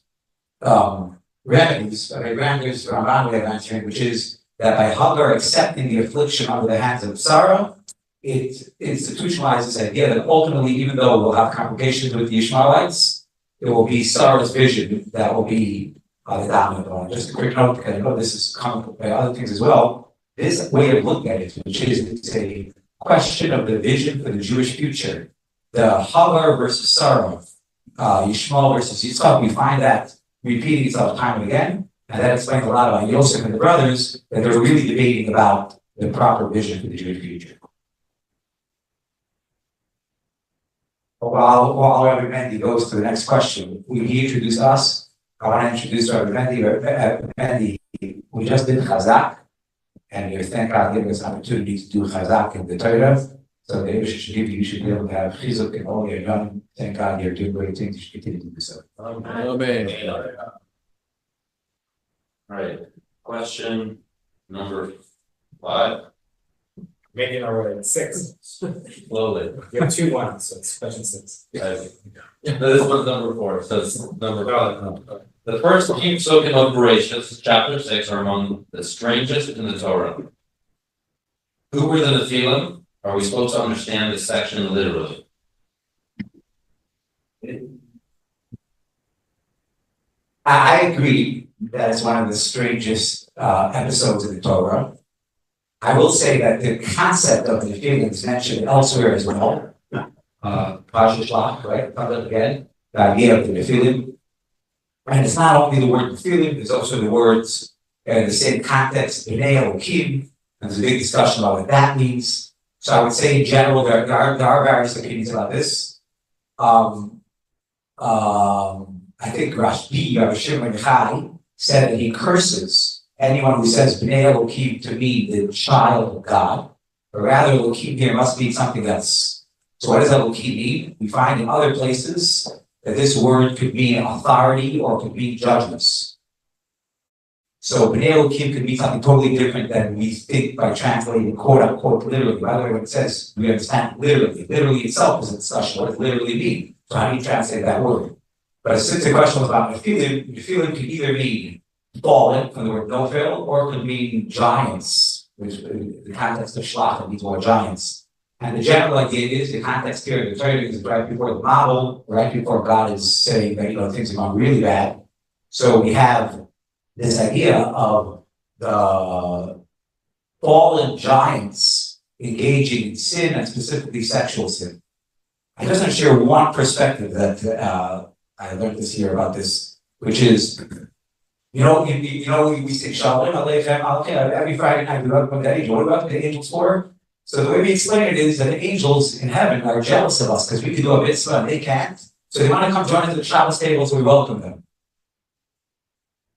remedies, Rabbi Grander's Ramban way of answering, which is that by Hagar accepting the affliction under the hands of Sarah, it institutionalizes this idea that ultimately, even though we'll have complications with the Ishmaelites, it will be Sarah's vision that will be the dominant one. Just a quick note, because I know this is common by other things as well. This way of looking at it, which is it's a question of the vision for the Jewish future. The Hagar versus Sarah, Yishmael versus Yitzchak, we find that repeating itself time and again. And that explains a lot about Yosef and the brothers, that they're really debating about the proper vision for the Jewish future. While Rabbi Mendy goes to the next question, will he introduce us? I want to introduce Rabbi Mendy. Rabbi Mendy, we just did Chazak, and we thank God giving us an opportunity to do Chazak in the Torah. So the Rebbe should give you should be able to have Chizuk in all your young. Thank God you're doing great things. You should continue to do so. Amen. All right, question number 5. Maybe in our way, it's 6. Slowly. You have 2 ones, so it's question 6. This was number 4, so it's number 5. The first few psukim of Bereshit, chapter 6, are among the strangest in the Torah. Who were the Nephilim? Are we supposed to understand this section literally? I agree that it's one of the strangest episodes of the Torah. I will say that the concept of the Nephilim is mentioned elsewhere as well. Parsha Shlach, right? Comes up again. The idea of the Nephilim. And it's not only the word Nephilim, there's also the words in the same context, Bnei Elohim. And there's a big discussion about what that means. So I would say in general, there are various opinions about this. I think Rabbi Shimon Chai said that he curses anyone who says Bnei Elohim to mean the child of God, but rather Elohim here must mean something else. So what does Elohim mean? We find in other places that this word could mean authority or could mean judgments. So Bnei Elohim could mean something totally different than we think by translating quote unquote literally. By the way, when it says we understand literally, literally itself is a discussion. What does literally mean? So how do you translate that word? But since the question was about Nephilim could either mean fallen from the word Nophil, or it could mean giants, which in the context of Shlach, it means more giants. And the general idea is the context here of the Torah is right before the Mabul, right before God is saying that things are going really bad. So we have this idea of the fallen giants engaging in sin and specifically sexual sin. I just want to share one perspective that I learned this year about this, which is, we say Shalom Aleichem, okay, every Friday night we talk about the angel. What about the angels for? So the way we explain it is that the angels in heaven are jealous of us because we can do a mitzvah and they can't. So they want to come join us at the Shabbos table, so we welcome them.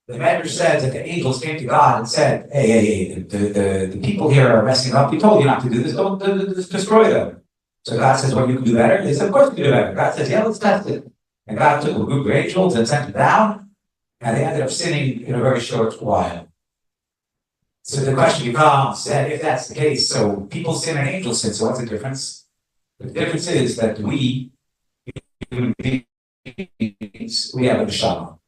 The Medrash says that the angels came to God and said, hey, the people here are messing up. We told you not to do this. Don't destroy them. So God says, well, you can do better. They said, of course we can do better. God says, yeah, let's test it. And God took a group of angels and sent them down, and they ended up sinning in a very short while. So the question becomes that if that's the case, so people sin and angels sin, so what's the difference? The difference is that we, human beings, we have a neshama.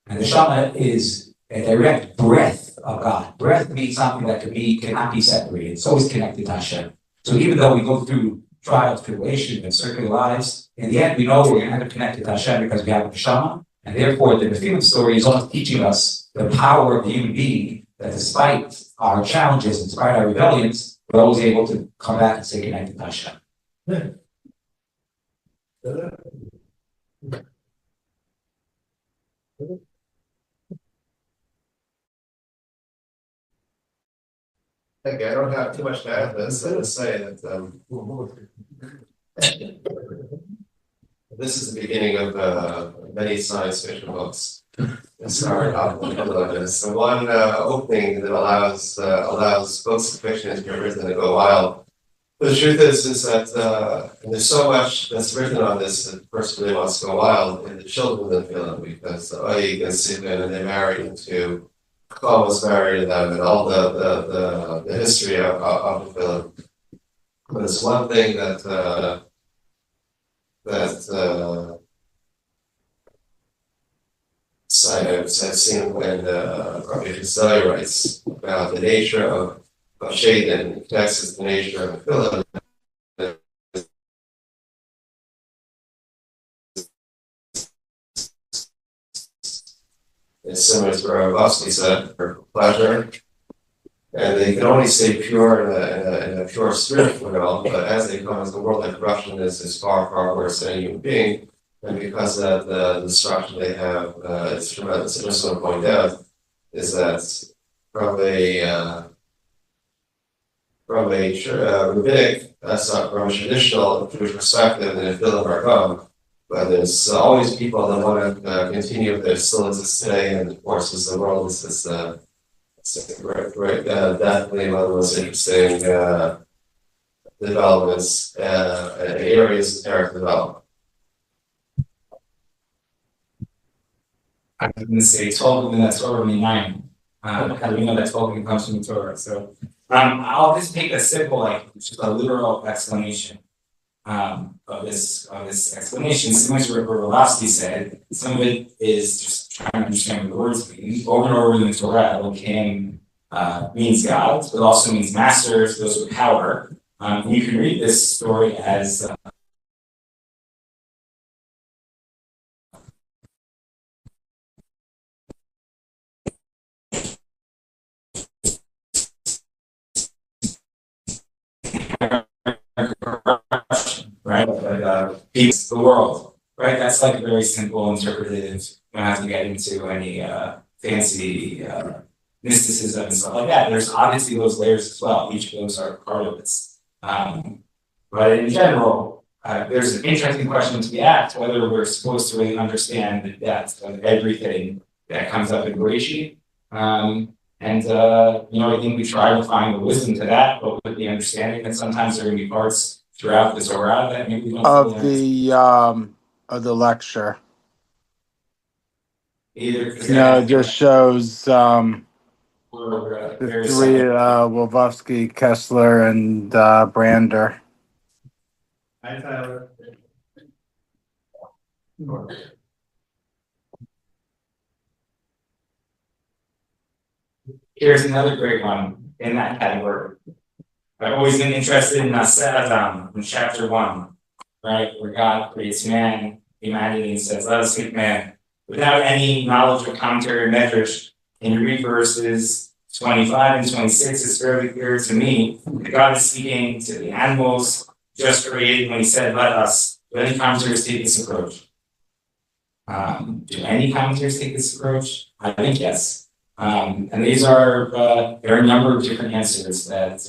And the neshama is a direct breath of God. Breath means something that cannot be separated. It's always connected to Hashem. So even though we go through trials, tribulation, and circular lives, in the end, we know we're going to end up connected to Hashem because we have a neshama, and therefore the Nephilim story is almost teaching us the power of the human being, that despite our challenges, despite our rebellions, we're always able to come back and stay connected to Hashem. Okay, I don't have too much to add to this. I would say that this is the beginning of many science fiction books that start off with this. The one opening that allows books of fiction to be written and go wild. But the truth is that there's so much that's written on this that the person really wants to go wild, and the children don't feel it because you can see them and they're married into almost married to them and all the history of the film. But it's one thing that I've seen when Rabbi Kessler writes about the nature of Shaden, Texas, the nature of Philip. It's similar to what Wolvovsky said, for pleasure. And they can only stay pure in a pure spiritual realm, but as they come into the world, like corruption is far, far worse than a human being. And because of the destruction they have, it's tremendous. I just want to point out is that from a rabbinic, that's not from a traditional Jewish perspective, and Nephilim are gone. But there's always people that want to continue if there still exists today, and of course, as the world is definitely one of the most interesting developments and areas of character development. I was going to say 12 women, that's over me 9. How do we know that 12 women comes from the Torah? So I'll just take a simple, like, just a literal explanation. Of this explanation, similar to what Wolvovsky said, some of it is just trying to understand what the words mean. Over and over in the Torah, Elohim means God, but also means masters, those with power. You can read this story as right? Peace the world, right? That's like very simple, interpretive. You don't have to get into any fancy mysticism and stuff like that. There's obviously those layers as well. Each of those are part of this. But in general, there's an interesting question to be asked whether we're supposed to really understand the depth of everything that comes up in Bereshit. I think we try to find the wisdom to that, but with the understanding that sometimes there are going to be parts throughout the Torah that maybe we don't of the lecture. either. It just shows the Very three Wolvovsky, Kessler, and Brander. Hi, Tyler. Here's another great one in that category. I've always been interested in Adam in chapter 1, right? Where God creates humanity, and says, let us make man. Without any knowledge of commentary or measures, and you read verses 25 and 26, it's fairly clear to me that God is speaking to the animals just created when he said, let us. Do any commentators take this approach? Do any commentators take this approach? I think yes. And these are there are a number of different answers that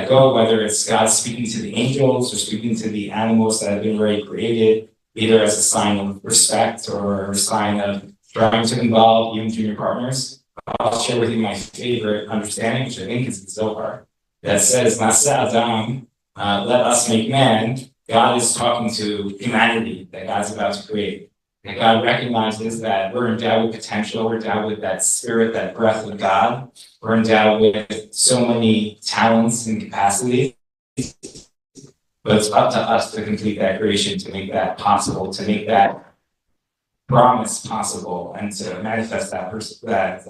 go, whether it's God speaking to the angels or speaking to the animals that have been already created, either as a sign of respect or a sign of trying to involve even junior partners. I'll share with you my favorite understanding, which I think is the Zohar, that says, Nasa Adam, let us make man. God is talking to humanity that God's about to create. And God recognizes that we're endowed with potential, we're endowed with that spirit, that breath of God. We're endowed with so many talents and capacities. But it's up to us to complete that creation, to make that possible, to make that promise possible, and to manifest that perspective.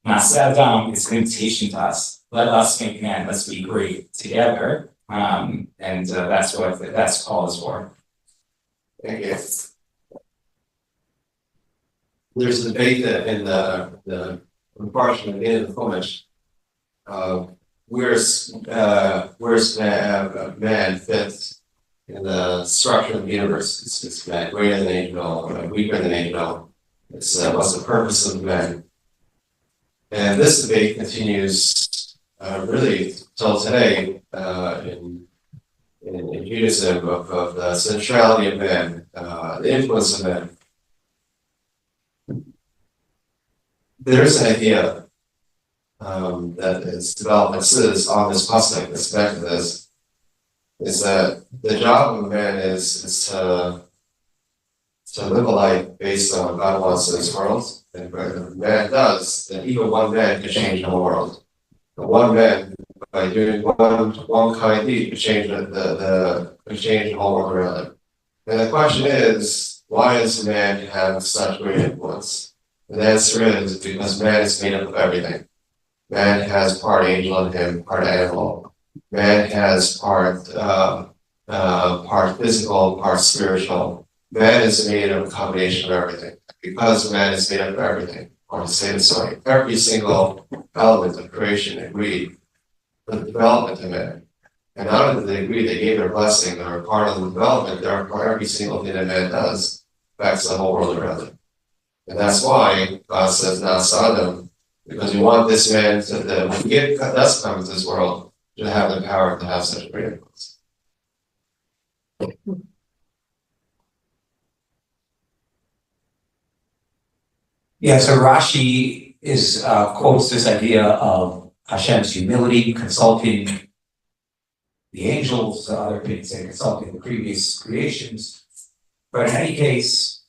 Nasa Adam is an invitation to us. Let us make man, let's be great together. That's what that's call is for. Thank you. There's a debate in the portion in the Chumash. Where's man fits in the structure of the universe? It's man greater than angel, weaker than angel. It's what's the purpose of man? And this debate continues really till today in Judaism of the centrality of man, the influence of man. There's an idea that is developed on this pasuk, this back to this, is that the job of man is to live a life based on what God wants in this world. And when man does, then even one man can change the whole world. The one man, by doing one kind deed, could change the whole world around him. And the question is, why does man have such great influence? And the answer is because man is made up of everything. Man has part angel in him, part animal. Man has part physical, part spiritual. Man is made of a combination of everything. Because man is made up of everything, or to say this way, every single element of creation agreed with the development of man. And not only did they agree, they gave their blessing, they're part of the development, they're part of every single thing that man does, affects the whole world around him. And that's why God says, now Sodom, because we want this man to, when he does come into this world, to have the power to have such great influence. Yeah, so Rashi quotes this idea of Hashem's humility, consulting the angels, other opinions say consulting the previous creations. But in any case,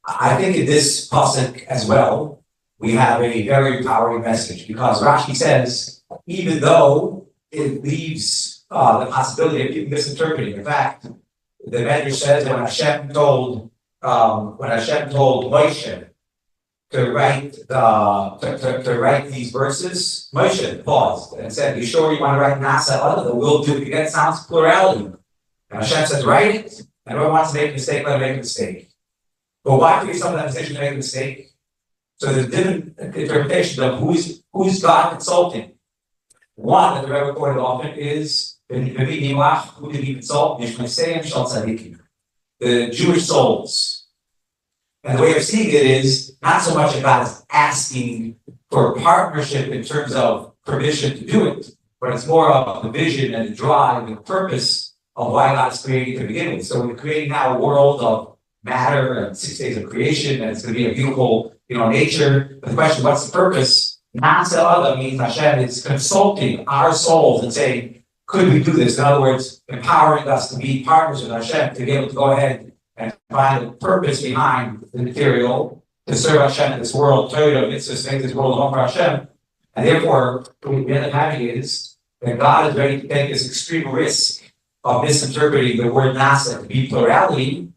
I think in this pasuk as well, we have a very empowering message because Rashi says, even though it leaves the possibility of people misinterpreting. In fact, the Medrash says when Hashem told Moshe to write these verses, Moshe paused and said, "You sure you want to write Nasa other? We'll do it again." It sounds plurality. And Hashem says, "Write it." And whoever wants to make a mistake, let him make a mistake. But why do we some of that decision to make a mistake? So there's different interpretations of who's God consulting. One that the Rebbe quoted often is the Jewish souls. And the way of seeing it is not so much that God is asking for a partnership in terms of permission to do it, but it's more of the vision and the drive and the purpose of why God is creating to begin with. So we're creating now a world of matter and 6 days of creation, and it's going to be a beautiful, nature. But the question, what's the purpose? Nasa other means Hashem is consulting our souls and saying, could we do this? In other words, empowering us to be partners with Hashem, to be able to go ahead and find the purpose behind the material, to serve Hashem in this world, Torah, mitzvahs, make this world a home for Hashem. And therefore, what we end up having is that God is ready to take this extreme risk of misinterpreting the word Nasa to be plurality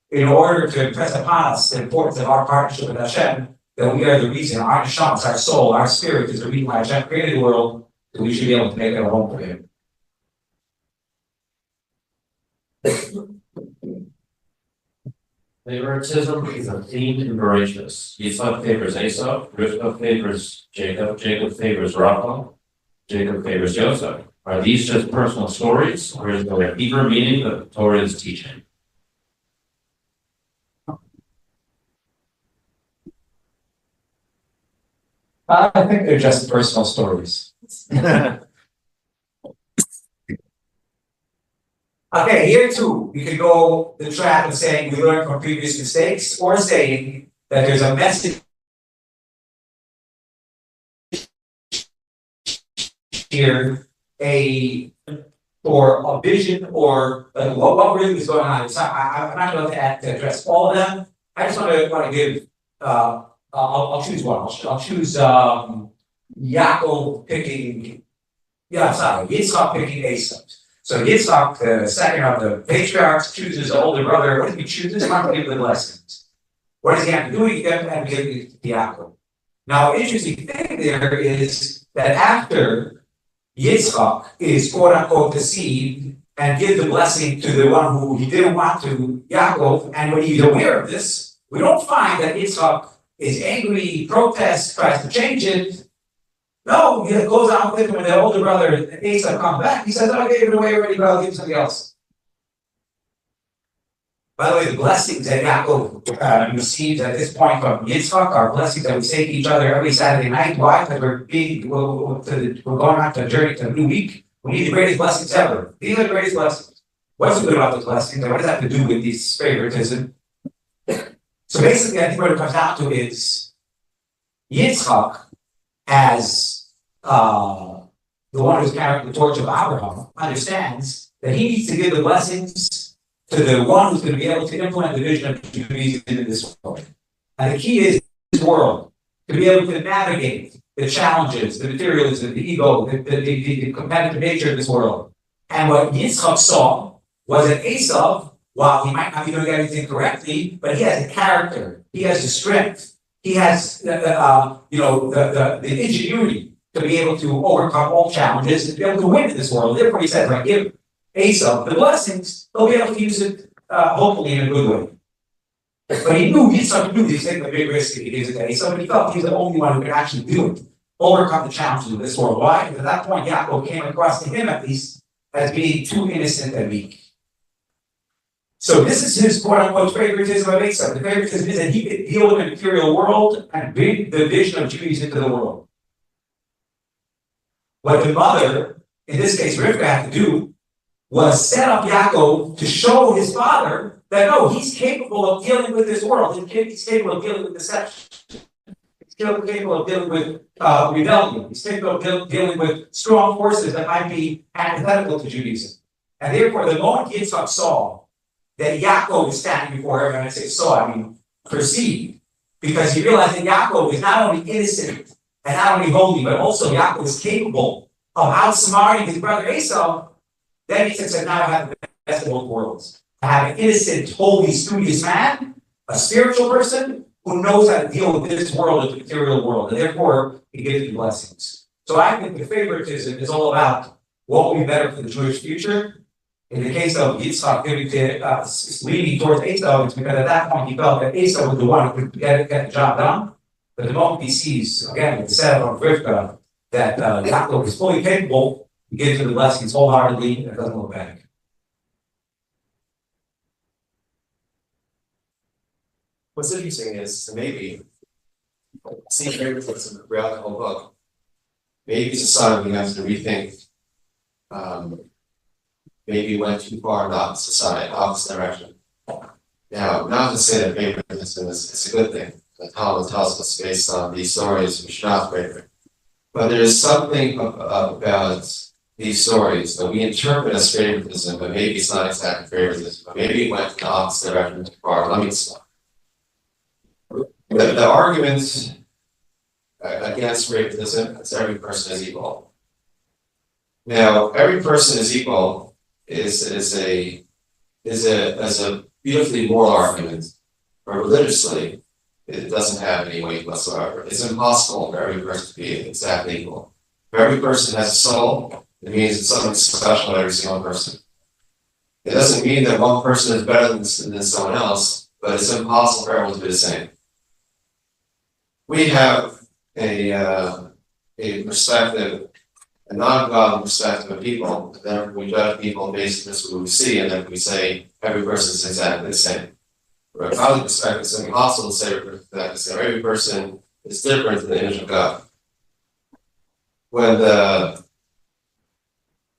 in order to impress upon us the importance of our partnership with Hashem, that we are the reason, our neshamas, our soul, our spirit is the reason why Hashem created the world, that we should be able to make it a home for Him. Favoritism is a theme in Bereshit. Yitzchak favors Esau, Rivka favors Jacob, Jacob favors Rabbi, Jacob favors Yosef. Are these just personal stories, or is there a deeper meaning that the Torah is teaching? I think they're just personal stories. Okay, here too, we could go the track of saying we learn from previous mistakes, or saying that there's a message here, or a vision, or what really is going on. So I'm not going to address all of them. I just want to give. I'll choose one. I'll choose Yaakov picking. Yitzchak picking Esau. So Yitzchak, the second of the patriarchs, chooses the older brother. What does he choose? He's not to give the blessings. What does he have to do? He has to give it to Yaakov. Now, interesting thing there is that after Yitzchak is quote unquote deceived and give the blessing to the one who he didn't want to, Yaakov, and when he's aware of this, we don't find that Yitzchak is angry, protests, tries to change it. No, he goes out with him when the older brother Esau comes back. He says, "I gave it away already, but I'll give it to somebody else." By the way, the blessings that Yaakov receives at this point from Yitzchak are blessings that we say to each other every Saturday night. Why? Because we're going on to a journey to a new week. We need the greatest blessings ever. These are the greatest blessings. What's good about those blessings? And what does that have to do with these favoritism? So basically, I think what it comes down to is Yitzchak, as the one who's carrying the torch of Abraham, understands that he needs to give the blessings to the one who's going to be able to implement the vision of Judaism in this world. And the key is this world, to be able to navigate the challenges, the materialism, the ego, the competitive nature of this world. And what Yitzchak saw was that Esau, while he might not be doing everything correctly, but he has the character, he has the strength, he has the ingenuity to be able to overcome all challenges and be able to win in this world. Therefore, he said, if I give Esau the blessings, they'll be able to use it, hopefully, in a good way. But he knew Yitzchak knew he's taking a big risk if he gives it to Esau, but he felt he was the only one who could actually do it, overcome the challenges of this world. Why? Because at that point, Yaakov came across to him, at least, as being too innocent and weak. So this is his quote-unquote favoritism of Esau. The favoritism is that he could deal with the material world and bring the vision of Judaism into the world. What the mother, in this case Rivka, had to do was set up Yaakov to show his father that no, he's capable of dealing with this world. He's capable of dealing with deception. He's capable of dealing with rebellion. He's capable of dealing with strong forces that might be antithetical to Judaism. And therefore, the moment Yitzchak saw that Yaakov is standing before him, and I say saw, I mean perceived. Because he realized that Yaakov is not only innocent and not only holy, but also Yaakov is capable of outsmarting his brother Esau. Then he said, now I have the best of both worlds. I have an innocent, holy, studious man, a spiritual person who knows how to deal with this world, the material world, and therefore he gives you blessings. So I think the favoritism is all about what will be better for the Jewish future. In the case of Yitzchak leaning towards Esau, it's because at that point he felt that Esau was the one who could get the job done. But the moment he sees, again, with the setup of Rivka, that Yaakov is fully capable, he gives him the blessings wholeheartedly and doesn't look back. What's interesting is maybe see favoritism throughout the whole book. Maybe it's a sign we have to rethink. Maybe went too far in the opposite side, opposite direction. Now, not to say that favoritism is a good thing. The Talmud tells us based on these stories we should not favorite. But there is something about these stories that we interpret as favoritism, but maybe it's not exactly favoritism, but maybe it went in the opposite direction too far. Let me stop. The argument against favoritism is every person is equal. Now, every person is equal is a beautifully moral argument, but religiously, it doesn't have any weight whatsoever. It's impossible for every person to be exactly equal. If every person has a soul, it means it's something special in every single person. It doesn't mean that one person is better than someone else, but it's impossible for everyone to be the same. We have a perspective, a non-godly perspective of people, and then we judge people based on what we see, and then we say every person is exactly the same. From a godly perspective, it's impossible to say that every person is different in the image of God. When the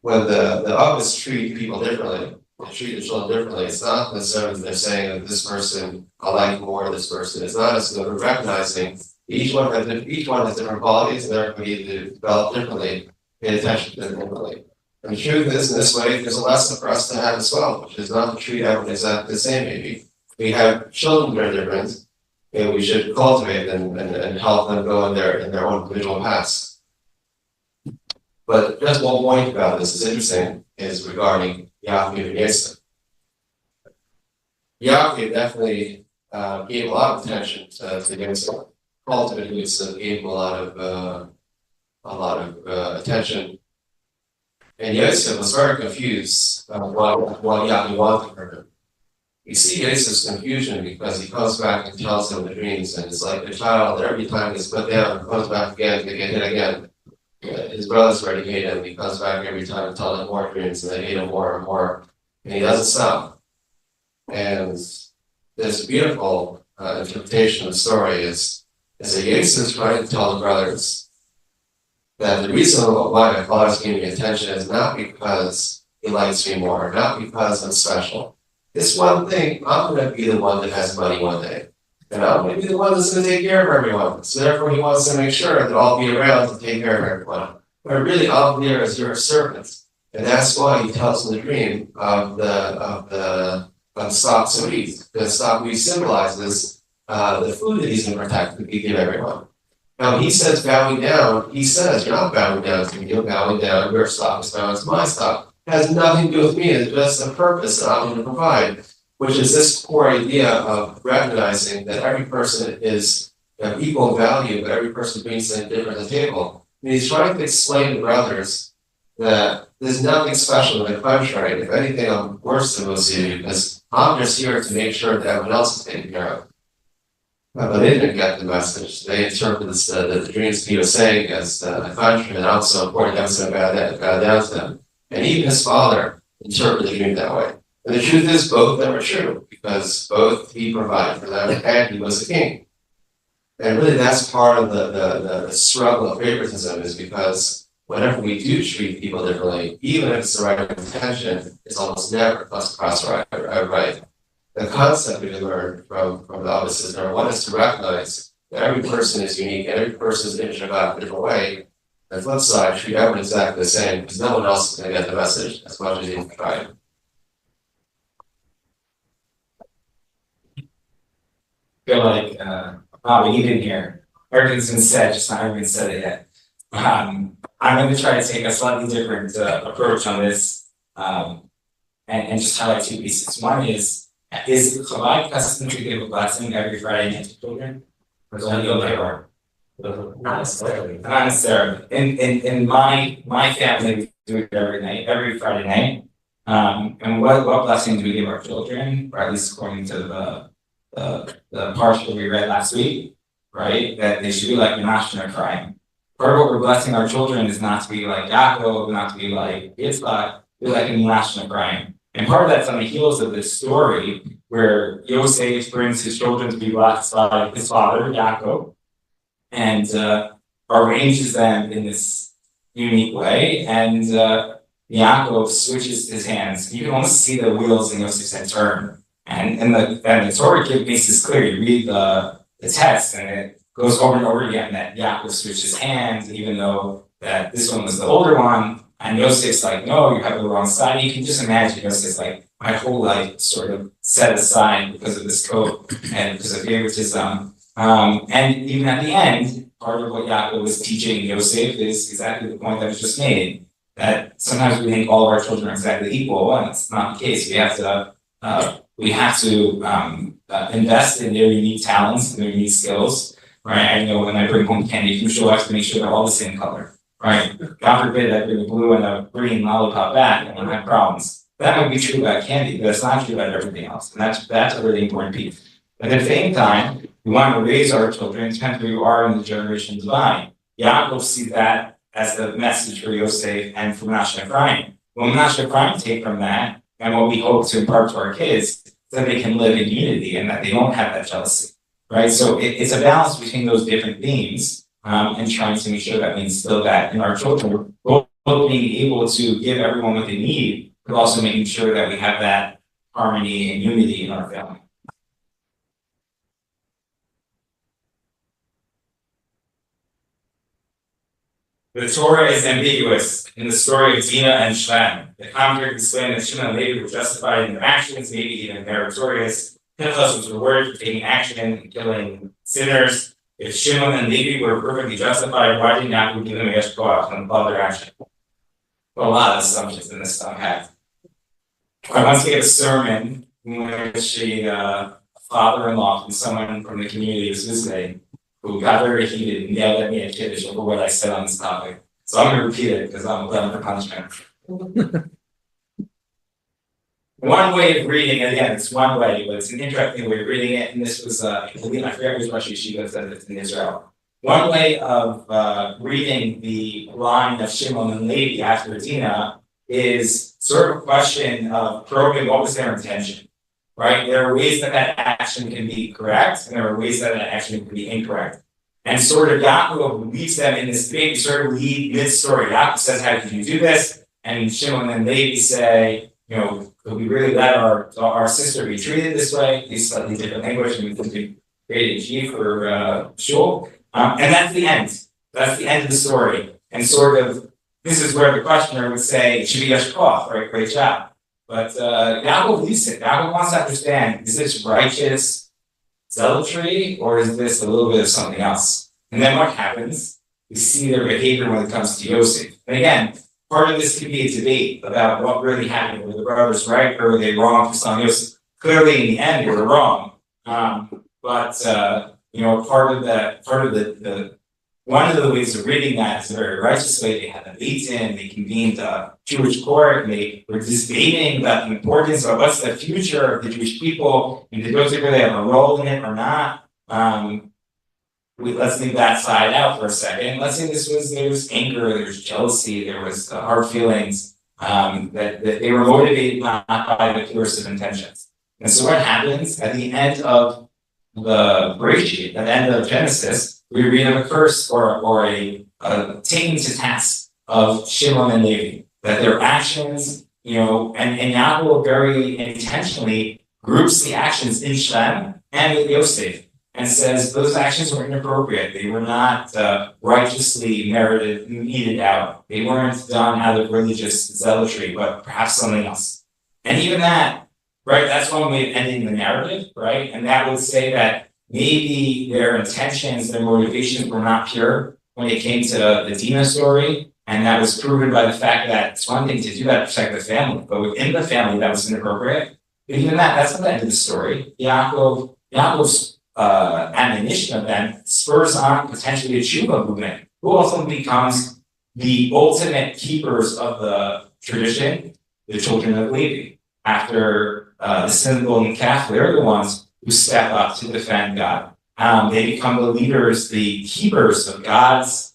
Rabbis treat people differently, they treat the children differently, it's not necessarily that they're saying that this person I like more, this person is not. It's that we're recognizing each one has different qualities, and therefore we need to develop differently, pay attention to them differently. And the truth is, in this way, there's a lesson for us to have as well, which is not to treat everyone exactly the same. Maybe we have children that are different, and we should cultivate them and help them go in their own individual paths. But just one point about this is interesting is regarding Yaakov and Yosef. Yaakov definitely gave a lot of attention to Yosef. Cultivated Yosef gave him a lot of attention, and Yosef was very confused what Yaakov wanted from him. You see Yosef's confusion because he comes back and tells him the dreams, and it's like a child that every time he's put down and comes back again, they get hit again. His brothers already hate him. He comes back every time and tells them more dreams, and they hate him more and more, and he doesn't stop. And there's a beautiful interpretation of the story is that Yosef is trying to tell the brothers that the reason why my father's giving me attention is not because he likes me more, not because I'm special. This one thing, I'm going to be the one that has money one day. And I'm going to be the one that's going to take care of everyone. So therefore, he wants to make sure that I'll be around to take care of everyone. But really, I'm there as your servant. And that's why he tells them the dream of the stock to eat. The stock to eat symbolizes the food that he's going to protect that he give everyone. Now, he says bowing down, he says, you're not bowing down to me, you're bowing down, your stock is bowing to my stock. It has nothing to do with me, it's just a purpose that I'm going to provide, which is this core idea of recognizing that every person is of equal value, but every person brings something different to the table. And he's trying to explain to brothers that there's nothing special in the contrary. If anything, I'm worse than most of you because I'm just here to make sure that everyone else is taken care of. But they didn't get the message. They interpreted the dreams he was saying as the contrary, and also important them to bow down to them. And even his father interpreted the dream that way. And the truth is, both of them are true, because both he provided for them and he was the king. And really, that's part of the struggle of favoritism, is because whenever we do treat people differently, even if it's the right intention, it's almost never cross right. The concept we learned from the Rabbis is number one is to recognize that every person is unique, and every person is image of God in a different way. And the flip side, treat everyone exactly the same, because no one else is going to get the message as much as you can try. feel like, Bobby, you didn't hear. Everything's been said, just not everyone said it yet. I'm going to try to take a slightly different approach on this, and just highlight two pieces. One is Chabad custom to give a blessing every Friday night to children? Or is it only okay or? Not necessarily. Not necessarily. In my family, we do it every night, every Friday night. And what blessing do we give our children, or at least according to the partial we read last week, right? That they should be like Menashe and crying. Part of what we're blessing our children is not to be like Yaakov, not to be like Yitzchak, be like Menashe and crying. And part of that's on the heels of this story where Yosef brings his children to be blessed by his father, Yaakov, and arranges them in this unique way. And Yaakov switches his hands. You can almost see the wheels in Yosef's head turn. And the Torah makes this clear. You read the text and it goes over and over again that Yaakov switches hands, even though that this one was the older one. And Yosef's like, no, you have the wrong side. You can just imagine Yosef's like, my whole life sort of set aside because of this coat and because of favoritism. And even at the end, part of what Yaakov was teaching Yosef is exactly the point that was just made, that sometimes we think all of our children are exactly equal, and it's not the case. We have to invest in their unique talents and their unique skills, right? I know when I bring home candy from Shul, I have to make sure they're all the same color, right? God forbid I bring a blue and a green lollipop back and I have problems. That might be true about candy, but it's not true about everything else. And that's a really important piece. But at the same time, we want to raise our children, it depends where you are in the generation divine. Yaakov sees that as the message for Yosef and for Menashe and Ephraim. What Menashe and Ephraim take from that, and what we hope to impart to our kids, is that they can live in unity and that they don't have that jealousy, right? So it's a balance between those different themes, and trying to make sure that we instill that in our children, both being able to give everyone what they need, but also making sure that we have that harmony and unity in our family. The Torah is ambiguous in the story of Dinah and Shem. The commentator explained that Shimon and Levi were justified in their actions, maybe even meritorious. Pinchas was rewarded for taking action and killing sinners. If Shimon and Levi were perfectly justified, why did Yaakov give them a yesh koach and applaud their action? Well, a lot of assumptions in this have. I once gave a sermon in which a father-in-law from someone from the community was visiting, who got very heated and yelled at me at Kiddush over what I said on this topic. So I'm going to repeat it because I'm glad for punishment. One way of reading it, again, it's one way, but it's an interesting way of reading it. And this was, I forget which Rosh Yeshiva said it in Israel. One way of reading the line of Shimon and Levi after Dinah is sort of a question of probing what was their intention. Right? There are ways that action can be correct, and there are ways that action can be incorrect. And sort of Yaakov leads them in this debate. We sort of lead mid-story. Yaakov says, how did you do this? And Shimon and Levi say, could we really let our sister be treated this way? These slightly different language, and we could create a G for Shul. And that's the end. That's the end of the story. And sort of, this is where the questioner would say, it should be yesh koach, right? Great job. But Yaakov leaves it. Yaakov wants to understand, is this righteous zealotry or is this a little bit of something else? And then what happens? We see their behavior when it comes to Yosef. And again, part of this could be a debate about what really happened. Were the brothers right or were they wrong for selling Yosef? Clearly in the end, they were wrong. Part of the one of the ways of reading that is a very righteous way. They had a meeting, they convened a Jewish court, and they were debating about the importance of what's the future of the Jewish people, and did Yosef really have a role in it or not. Let's leave that side out for a second. Let's say there was anger, there was jealousy, there was hard feelings, that they were motivated not by the purest of intentions. And so what happens at the end of the Bereshit, at the end of Genesis, we read of a curse or a taking to task of Shimon and Levi, that their actions, and Yaakov very intentionally groups the actions in Shem and with Yosef and says those actions were inappropriate. They were not righteously meted out. They weren't done out of religious zealotry, but perhaps something else. And even that, right, that's one way of ending the narrative, right? And that would say that, maybe their intentions, their motivations were not pure when it came to the Dina story. And that was proven by the fact that it's one thing to do that to protect the family, but within the family that was inappropriate. But even that's not the end of the story. Yaakov's admonition of them spurs on potentially a tshuva movement, who also becomes the ultimate keepers of the tradition, the children of Levi. After the sin of the golden calf, they're the ones who step up to defend God. They become the leaders, the keepers of God's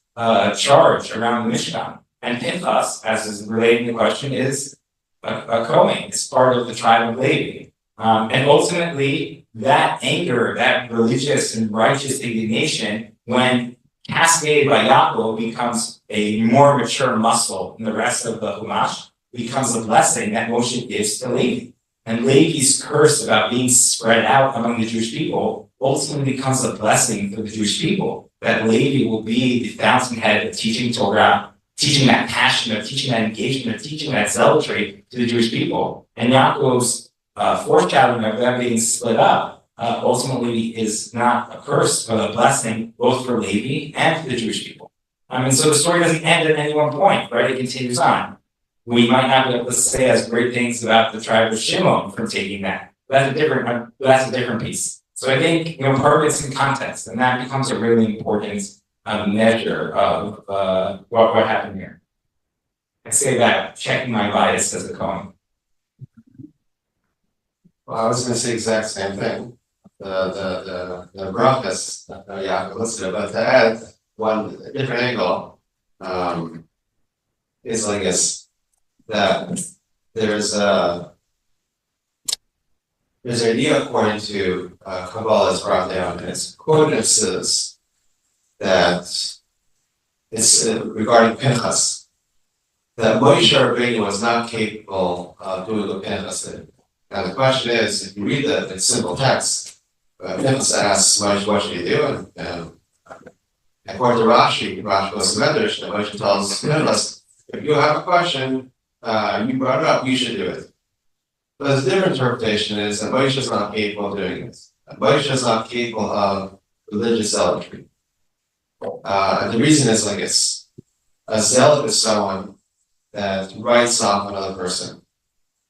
charge around the Mishkan. And Pinchas, as is related to the question, is a Kohen, is part of the tribe of Levi. And ultimately, that anger, that religious and righteous indignation, when cascaded by Yaakov, becomes a more mature muscle in the rest of the Chumash, becomes a blessing that Moshe gives to Levi. And Levi's curse about being spread out among the Jewish people ultimately becomes a blessing for the Jewish people. That Levi will be the fountainhead of teaching Torah, teaching that passion, of teaching that engagement, of teaching that zealotry to the Jewish people. And Yaakov's foreshadowing of them being split up ultimately is not a curse, but a blessing both for Levi and for the Jewish people. And so the story doesn't end at any one point, right? It continues on. We might not be able to say as great things about the tribe of Shimon from taking that. That's a different piece. So I think, part of it's in context, and that becomes a really important measure of what happened here. I say that checking my bias as a Kohen. Well, I was gonna say the exact same thing. The brachas, listed, but to add one different angle, is I guess that there's an idea according to Kabbalah is brought down, and it's quoted says that it's regarding Pinchas, that Moshe Rabbeinu was not capable of doing what Pinchas did. Now the question is, if you read the simple text, Pinchas asks Moshe, what should he do? And according to Rashi goes to Medrash, and Moshe tells Pinchas, if you have a question, you brought it up, you should do it. But the different interpretation is that Moshe is not capable of doing this. Moshe is not capable of religious zealotry. And the reason is like this: a zealot is someone that writes off another person.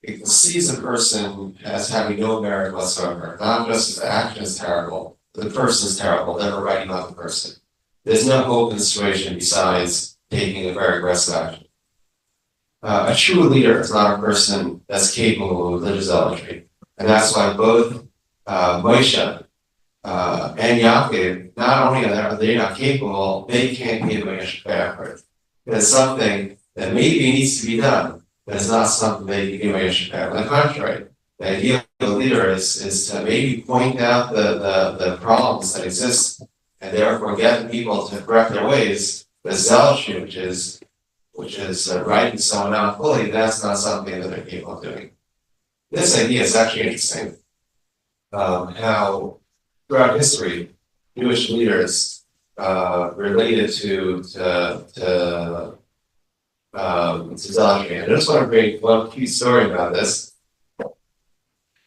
It sees a person as having no merit whatsoever. Not just his action is terrible, but the person is terrible, never writing off the person. There's no hope in the situation besides taking a very aggressive action. A true leader is not a person that's capable of religious zealotry. And that's why both Moshe and Yaakov, not only are they not capable, they can't give a effort. It's something that maybe needs to be done, but it's not something they can give a effort. On the contrary, the idea of a leader is to maybe point out the problems that exist and therefore get the people to correct their ways. But zealotry, which is writing someone out fully, that's not something that they're capable of doing. This idea is actually interesting. How throughout history, Jewish leaders related to zealotry. And I just want to bring one cute story about this.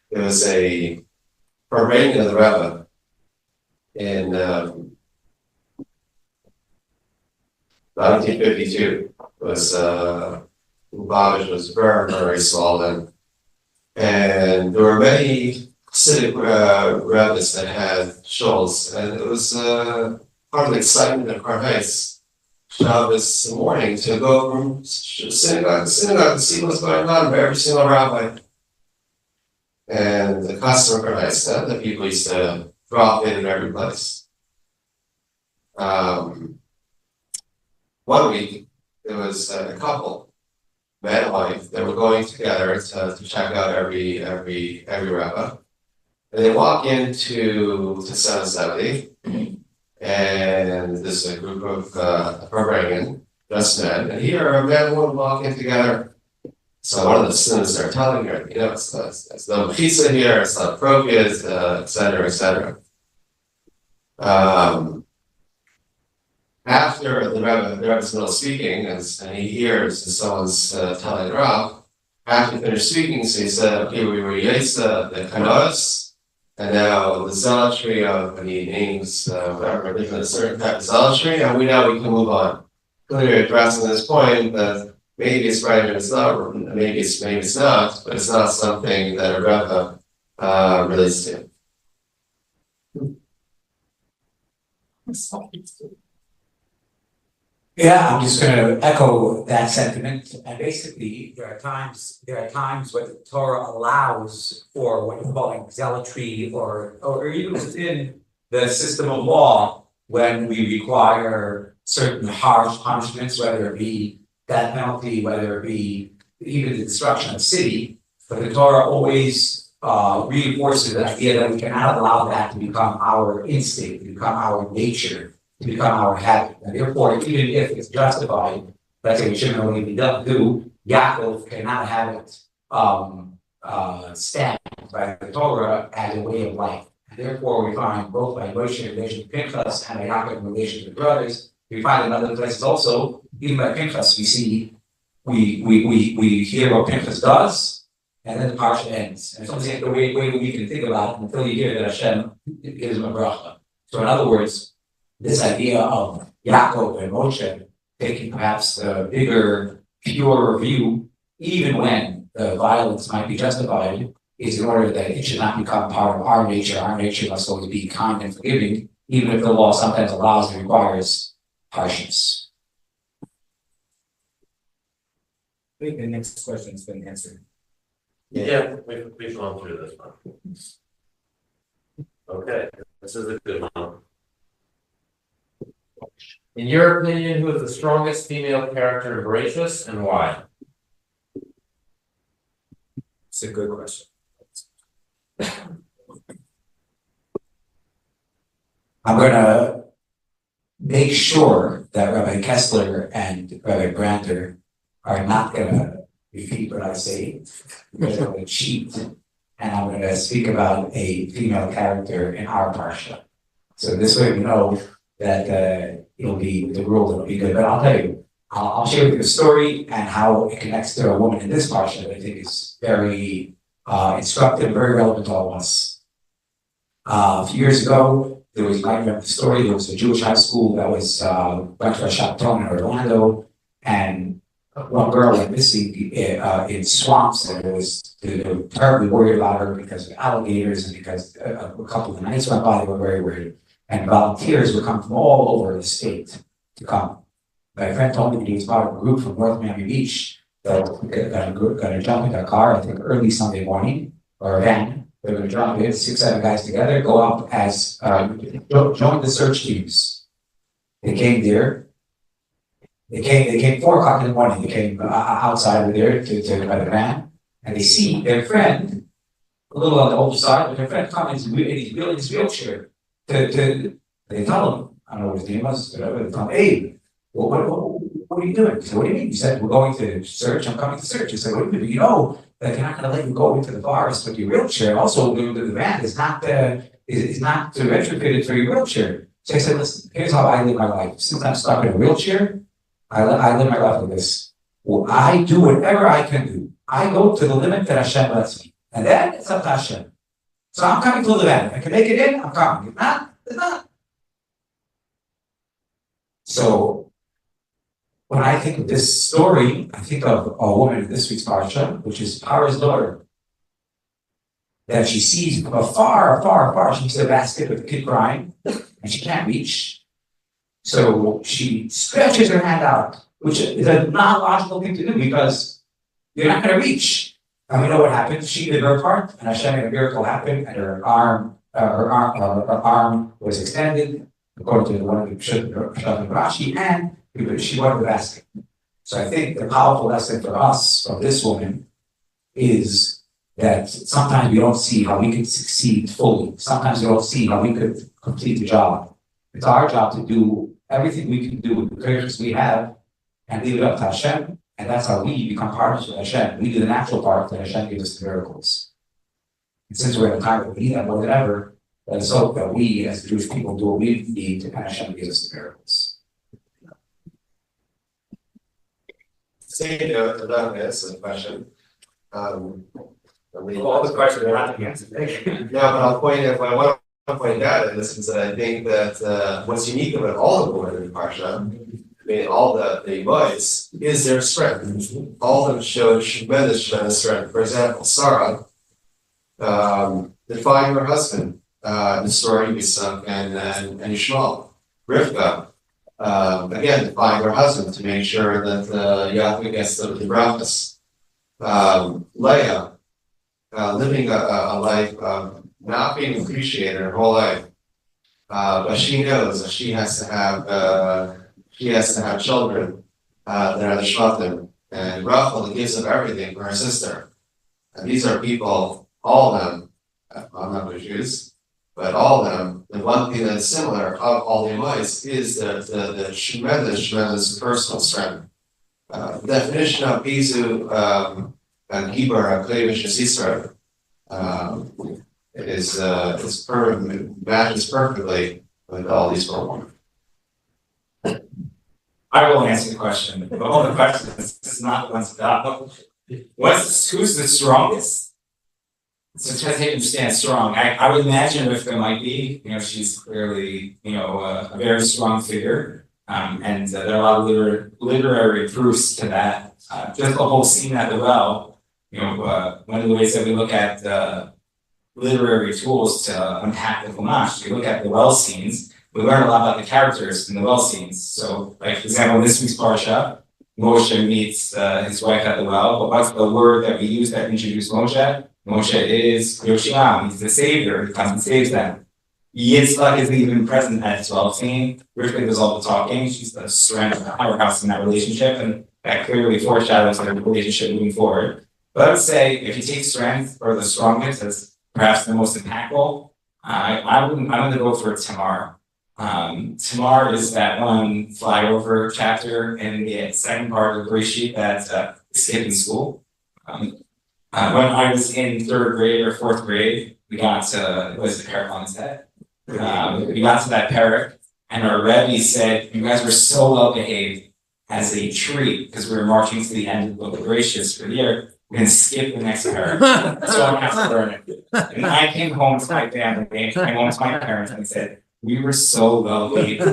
There was a Rabbi of the Rabbi in 1952. Was Wolvovsky was very, very small then. And there were many Hasidic rabbis that had shuls, and it was part of the excitement of Karhais, Shabbos morning, to go from synagogue to synagogue to see what's going on for every single rabbi. And the custom of Karhais, the people used to drop in every place. One week, there was a couple, man and wife, that were going together to check out every rabbi. And they walk into 770, and there's a group of Barbarian, just men, and here a man and woman walking together. So one of the students are telling her, it's no mechitza here, it's not appropriate, et cetera, et cetera. After the Rebbe's middle speaking, and he hears someone's telling her off, after he finished speaking, so he said, okay, we were the Kanos, And now the zealotry of any names, whatever, there's a certain type of zealotry, and we can move on. Clearly addressing this point that maybe it's right and it's not, maybe it's not, but it's not something that a Rebbe relates to. Yeah, I'm just gonna echo that sentiment, and basically, there are times where the Torah allows for what you're calling zealotry, or even within the system of law, when we require certain harsh punishments, whether it be death penalty, whether it be even the destruction of the city, but the Torah always reinforces the idea that we cannot allow that to become our instinct, to become our nature, to become our habit. And therefore, even if it's justified, let's say we shouldn't really do, Yaakov cannot have it stamped by the Torah as a way of life. And therefore, we find both by Moshe in relation to Pinchas and by Yaakov in relation to the brothers, we find in other places also, even by Pinchas, we see, we hear what Pinchas does, and then the parsha ends. And it's almost like the way we can think about it until you hear that Hashem gives him a bracha. So in other words, this idea of Yaakov and Moshe taking perhaps the bigger, purer view, even when the violence might be justified, is in order that it should not become part of our nature. Our nature must always be kind and forgiving, even if the law sometimes allows and requires harshness. I think the next question's been answered. Yeah, we've gone through this one. Okay, this is a good one. In your opinion, who is the strongest female character in Bereshis and why? It's a good question. I'm going to make sure that Rabbi Kessler and Rabbi Brander are not going to repeat what I say, because they're going to cheat, and I'm going to speak about a female character in our parsha. So this way we know that it'll be the rule that'll be good. But I'll tell you, I'll share with you a story and how it connects to a woman in this parsha that I think is very instructive, very relevant to all of us. A few years ago, there was, you might remember the story, there was a Jewish high school that was went for a Shabbat in Orlando, and one girl went missing in swamps, and they were terribly worried about her because of alligators and because a couple of nights went by, they were very worried. And volunteers would come from all over the state to come. My friend told me that he was part of a group from North Miami Beach that was going to jump into a car, I think early Sunday morning, or a van. They're going to jump in, 6, 7 guys together, go up as, join the search teams. They came there. They came 4 o'clock in the morning. They came outside of there to by the van, and they see their friend, a little on the older side, but their friend comes and he's wheeling his wheelchair. They tell him, I don't know what his name was, whatever, they tell him, hey, what are you doing? He said, what do you mean? He said, we're going to search, I'm coming to search. He said, what do you mean? You know that they're not going to let you go into the forest with your wheelchair. Also, the van is not retrofitted for your wheelchair. So I said, listen, here's how I live my life. Since I'm stuck in a wheelchair, I live my life like this. Well, I do whatever I can do. I go to the limit that Hashem lets me. And then it's up to Hashem. So I'm coming to the van. If I can make it in, I'm coming. If not, it's not. So when I think of this story, I think of a woman in this week's parsha, which is Paro's daughter. That she sees from afar, she sees a basket with a kid crying, and she can't reach. So she stretches her hand out, which is a non-logical thing to do because you're not going to reach. And we know what happened. She did her part, and Hashem made a miracle happen, and her arm was extended, according to one of the Pshat and Rashi, and she won the basket. So I think the powerful lesson for us from this woman is that sometimes we don't see how we could succeed fully. Sometimes we don't see how we could complete the job. It's our job to do everything we can do with the courage we have and leave it up to Hashem. And that's how we become partners with Hashem. We do the natural part, and Hashem gives us the miracles. And since we're in a time that we need that more than ever, let us hope that we, as Jewish people, do what we need, and Hashem gives us the miracles. Say to that answer the question. All the questions are not answered. Yeah, but I'll point out, what I want to point out in this is that I think that what's unique about all the women in Parsha, I mean, all the boys, is their strength. All of them show tremendous strength. For example, Sarah, defying her husband, the story Yisach and Yishmael. Rivka, again, defying her husband to make sure that Yaakov gets the brachas. Leah, living a life of not being appreciated her whole life, but she knows that she has to have children that are the shvatim, and Rachel gives up everything for her sister. And these are people, all of them. I'm not Jews, but all of them. The one thing that's similar of all the advice is the tremendous personal strength. The definition of Bizu and Gibor Klevish Yisrael is perfect, matches perfectly with all these four women. I will answer the question, but all the questions, this is not the ones that who's the strongest? So try to understand strong. I would imagine Rivka might be, she's clearly, a very strong figure. And there are a lot of literary proofs to that. Just the whole scene at the well, one of the ways that we look at literary tools to unpack the Chumash, we look at the well scenes, we learn a lot about the characters in the well scenes. So, like, for example, in this week's Parsha, Moshe meets his wife at the well, but what's the word that we use that introduced Moshe? Moshe is Yoshiam, he's the savior, he comes and saves them. Yitzchak isn't even present at his well scene. Rivka does all the talking, she's the strength of the powerhouse in that relationship, and that clearly foreshadows their relationship moving forward. But I would say if you take strength or the strongest as perhaps the most impactful, I'm gonna go for Tamar. Tamar is that one flyover chapter in the second part of the Bereshit that skipped in school. When I was in third grade or fourth grade, we got to, was the parak on his head? We got to that parak, and our Rabbi said, you guys were so well behaved as a treat, because we were marching to the end of the book of Bereshit for the year. We're going to skip the next parak, so I don't have to learn it. And I came home to my family, I came home to my parents, and I said, we were so well behaved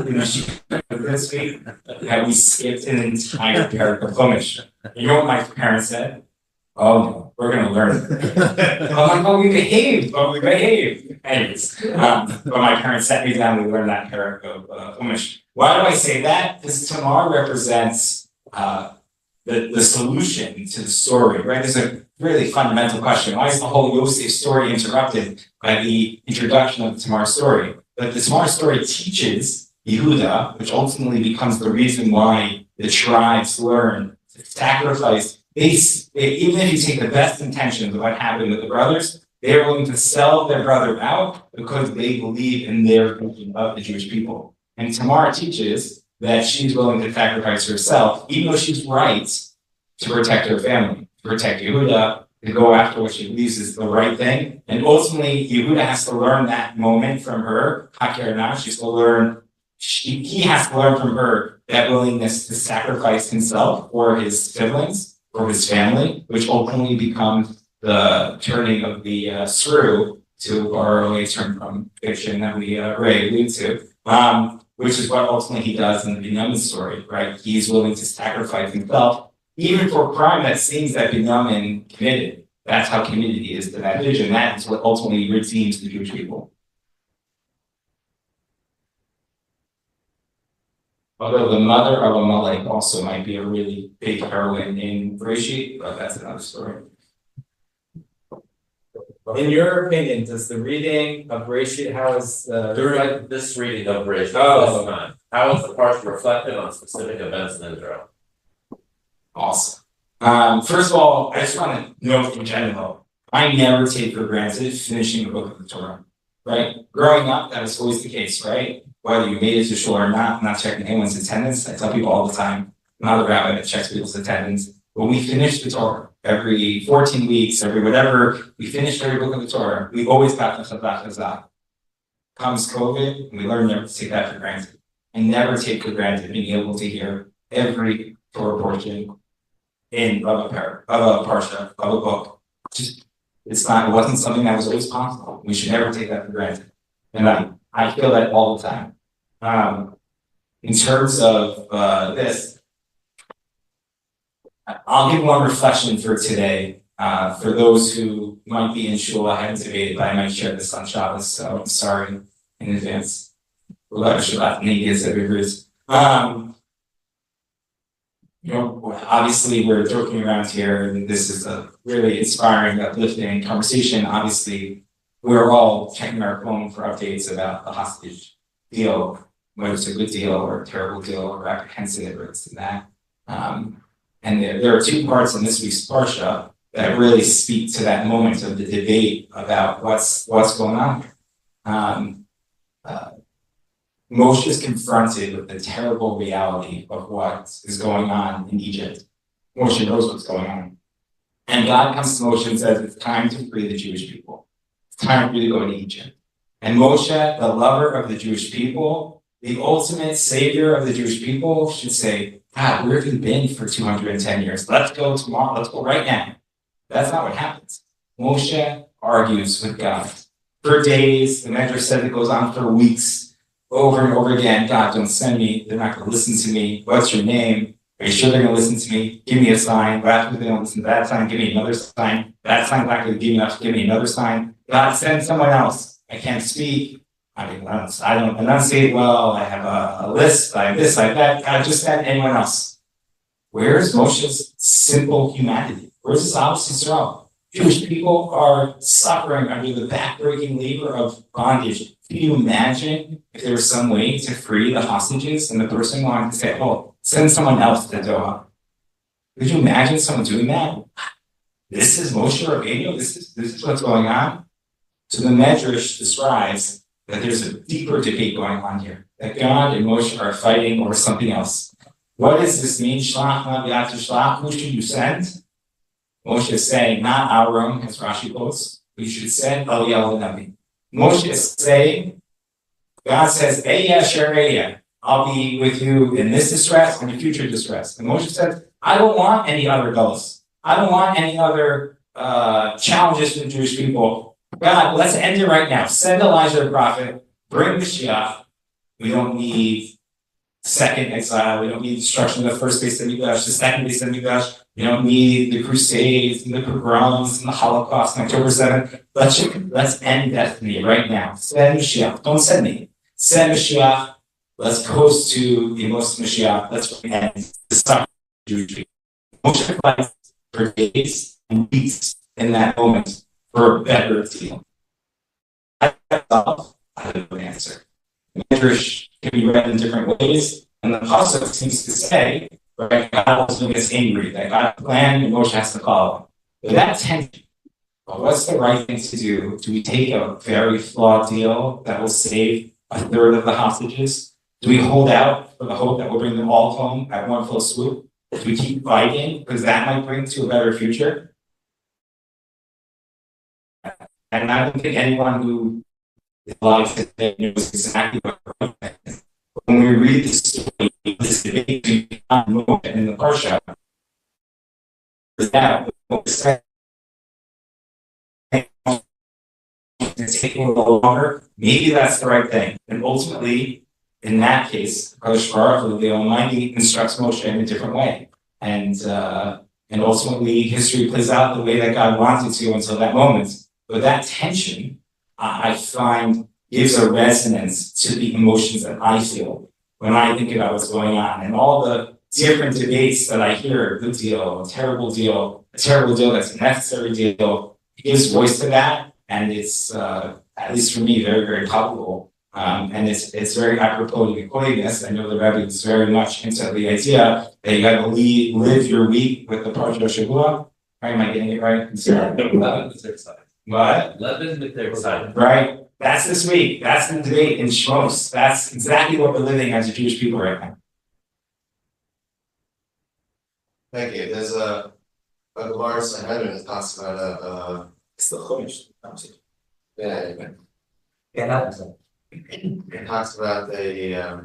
this week that we skipped an entire parak of Chumash. You know what my parents said? Oh no, we're gonna learn it. I'm like, oh, we behaved. Anyways, but my parents sat me down, we learned that parak of Chumash. Why do I say that? Because Tamar represents the solution to the story, right? There's a really fundamental question. Why is the whole Yosef story interrupted by the introduction of the Tamar story? But the Tamar story teaches Yehuda, which ultimately becomes the reason why the tribes learn to sacrifice. Even if you take the best intentions of what happened with the brothers, they're willing to sell their brother out because they believe in their vision of the Jewish people. And Tamar teaches that she's willing to sacrifice herself, even though she's right, to protect her family, to protect Yehuda, to go after what she believes is the right thing. And ultimately, Yehuda has to learn that moment from her. He has to learn from her that willingness to sacrifice himself for his siblings, for his family, which ultimately becomes the turning of the screw, to borrow a term from fiction that we allude to, which is what ultimately he does in the Binyamin story, right? He's willing to sacrifice himself, even for a crime that seems that Binyamin committed. That's how committed he is to that vision. That is what ultimately redeems the Jewish people. Although the mother of Amalek also might be a really big heroine in Bereshit, but that's another story. In your opinion, does the reading of Bereshit, how is During this reading of Bereshit, this time, how is the parsha reflected on specific events in Israel? Awesome. First of all, I just want to note in general, I never take for granted finishing the book of the Torah, right? Growing up, that was always the case, right? Whether you made it to shul or not, I'm not checking anyone's attendance. I tell people all the time, I'm not a rabbi that checks people's attendance. But we finish the Torah every 14 weeks, every whatever, we finished every book of the Torah. We always got the Chabad Chazak. Comes COVID, we learn never to take that for granted. And never take for granted being able to hear every Torah portion of a parsha, of a book. Just It wasn't something that was always possible. We should never take that for granted. And I feel that all the time. In terms of this, I'll give one reflection for today. For those who might be in shul, I haven't debated, but I might share this on Shabbos, so I'm sorry in advance. Obviously we're joking around here, and this is a really inspiring, uplifting conversation. Obviously, we're all checking our phone for updates about the hostage deal, whether it's a good deal or a terrible deal or apprehensive or this and that. And there are two parts in this week's Parsha that really speak to that moment of the debate about what's going on here. Moshe is confronted with the terrible reality of what is going on in Egypt. Moshe knows what's going on. And God comes to Moshe and says, it's time to free the Jewish people. It's time for you to go to Egypt. And Moshe, the lover of the Jewish people, the ultimate savior of the Jewish people, should say, God, where have you been for 210 years? Let's go tomorrow. Let's go right now. That's not what happens. Moshe argues with God for days. The Medrash said it goes on for weeks. Over and over again, God, don't send me. They're not going to listen to me. What's your name? Are you sure they're going to listen to me? Give me a sign. But after they don't listen to that sign, give me another sign. That sign's not going to give me enough. Give me another sign. God, send someone else. I can't speak. I don't enunciate well. I have a list. I have this, I have that. God, just send anyone else. Where's Moshe's simple humanity? Where's his obvious Israel? Jewish people are suffering under the backbreaking labor of bondage. Can you imagine if there was some way to free the hostages and the person wanted to say, oh, send someone else to Doha? Could you imagine someone doing that? This is Moshe Rabbeinu? This is what's going on? So the Medrash describes that there's a deeper debate going on here, that God and Moshe are fighting over something else. What does this mean? Shlach Naviat Shlach, who should you send? Moshe is saying, not Aaron, as Rashi quotes, you should send Eliyahu the Navi. Moshe is saying, God says, Eya, I'll be with you in this distress and in future distress. And Moshe says, I don't want any other ghosts. I don't want any other challenges to the Jewish people. God, let's end it right now. Send Elijah the prophet, bring Mashiach. We don't need second exile. We don't need destruction of the first base of Mikdash, the second base of Mikdash. We don't need the Crusades and the pogroms and the Holocaust on October 7th. Let's end destiny right now. Send Mashiach. Don't send me. Send Mashiach. Let's coast to the most Mashiach. Let's end the suffering of Jewish people. Moshe fights for days and weeks in that moment for a better deal. I have no answer. The Medrash can be read in different ways, and the Pasuk seems to say, right, God also gets angry, that God planned and Moshe has to follow. But that tension, what's the right thing to do? Do we take a very flawed deal that will save a third of the hostages? Do we hold out for the hope that we'll bring them all home at one fell swoop? Do we keep fighting because that might bring to a better future? And I don't think anyone who is alive today knows exactly what we're looking at. When we read this story, this debate between Moshe and the Parsha, that it's taking a little longer, maybe that's the right thing. And ultimately, in that case, the Almighty instructs Moshe in a different way. And ultimately, history plays out the way that God wanted to until that moment. But that tension, I find, gives a resonance to the emotions that I feel when I think about what's going on. And all the different debates that I hear, a good deal, a terrible deal that's a necessary deal, it gives voice to that. And it's, at least for me, very, very palpable. And it's very apropos to the holiness. I know the Rabbi is very much into the idea that you got to live your week with the Parsha Shavua. Right? Am I getting it right? What? 11 with their side. Right? That's this week. That's the debate in Shmos. That's exactly what we're living as a Jewish people right now. Thank you. There's a Gemara Sanhedrin that talks about It's the Chumash. it talks about a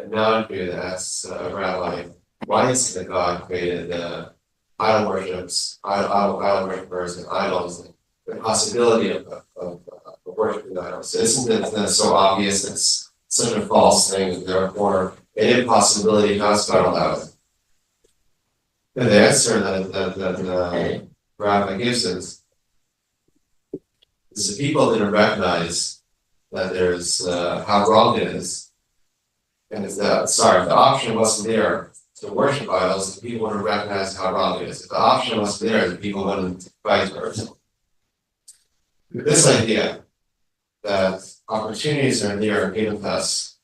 non-Jew that asks a rabbi, why is it that God created the idol worships, idol worshipers and idols, the possibility of worshiping idols. Isn't it so obvious? It's such a false thing, and therefore an impossibility. How is God allowed it? And the answer that Rabbi gives is the people didn't recognize that there's how wrong it is, and if the option wasn't there to worship idols, the people wouldn't recognize how wrong it is. If the option wasn't there, the people wouldn't fight for it. This idea that opportunities are there given us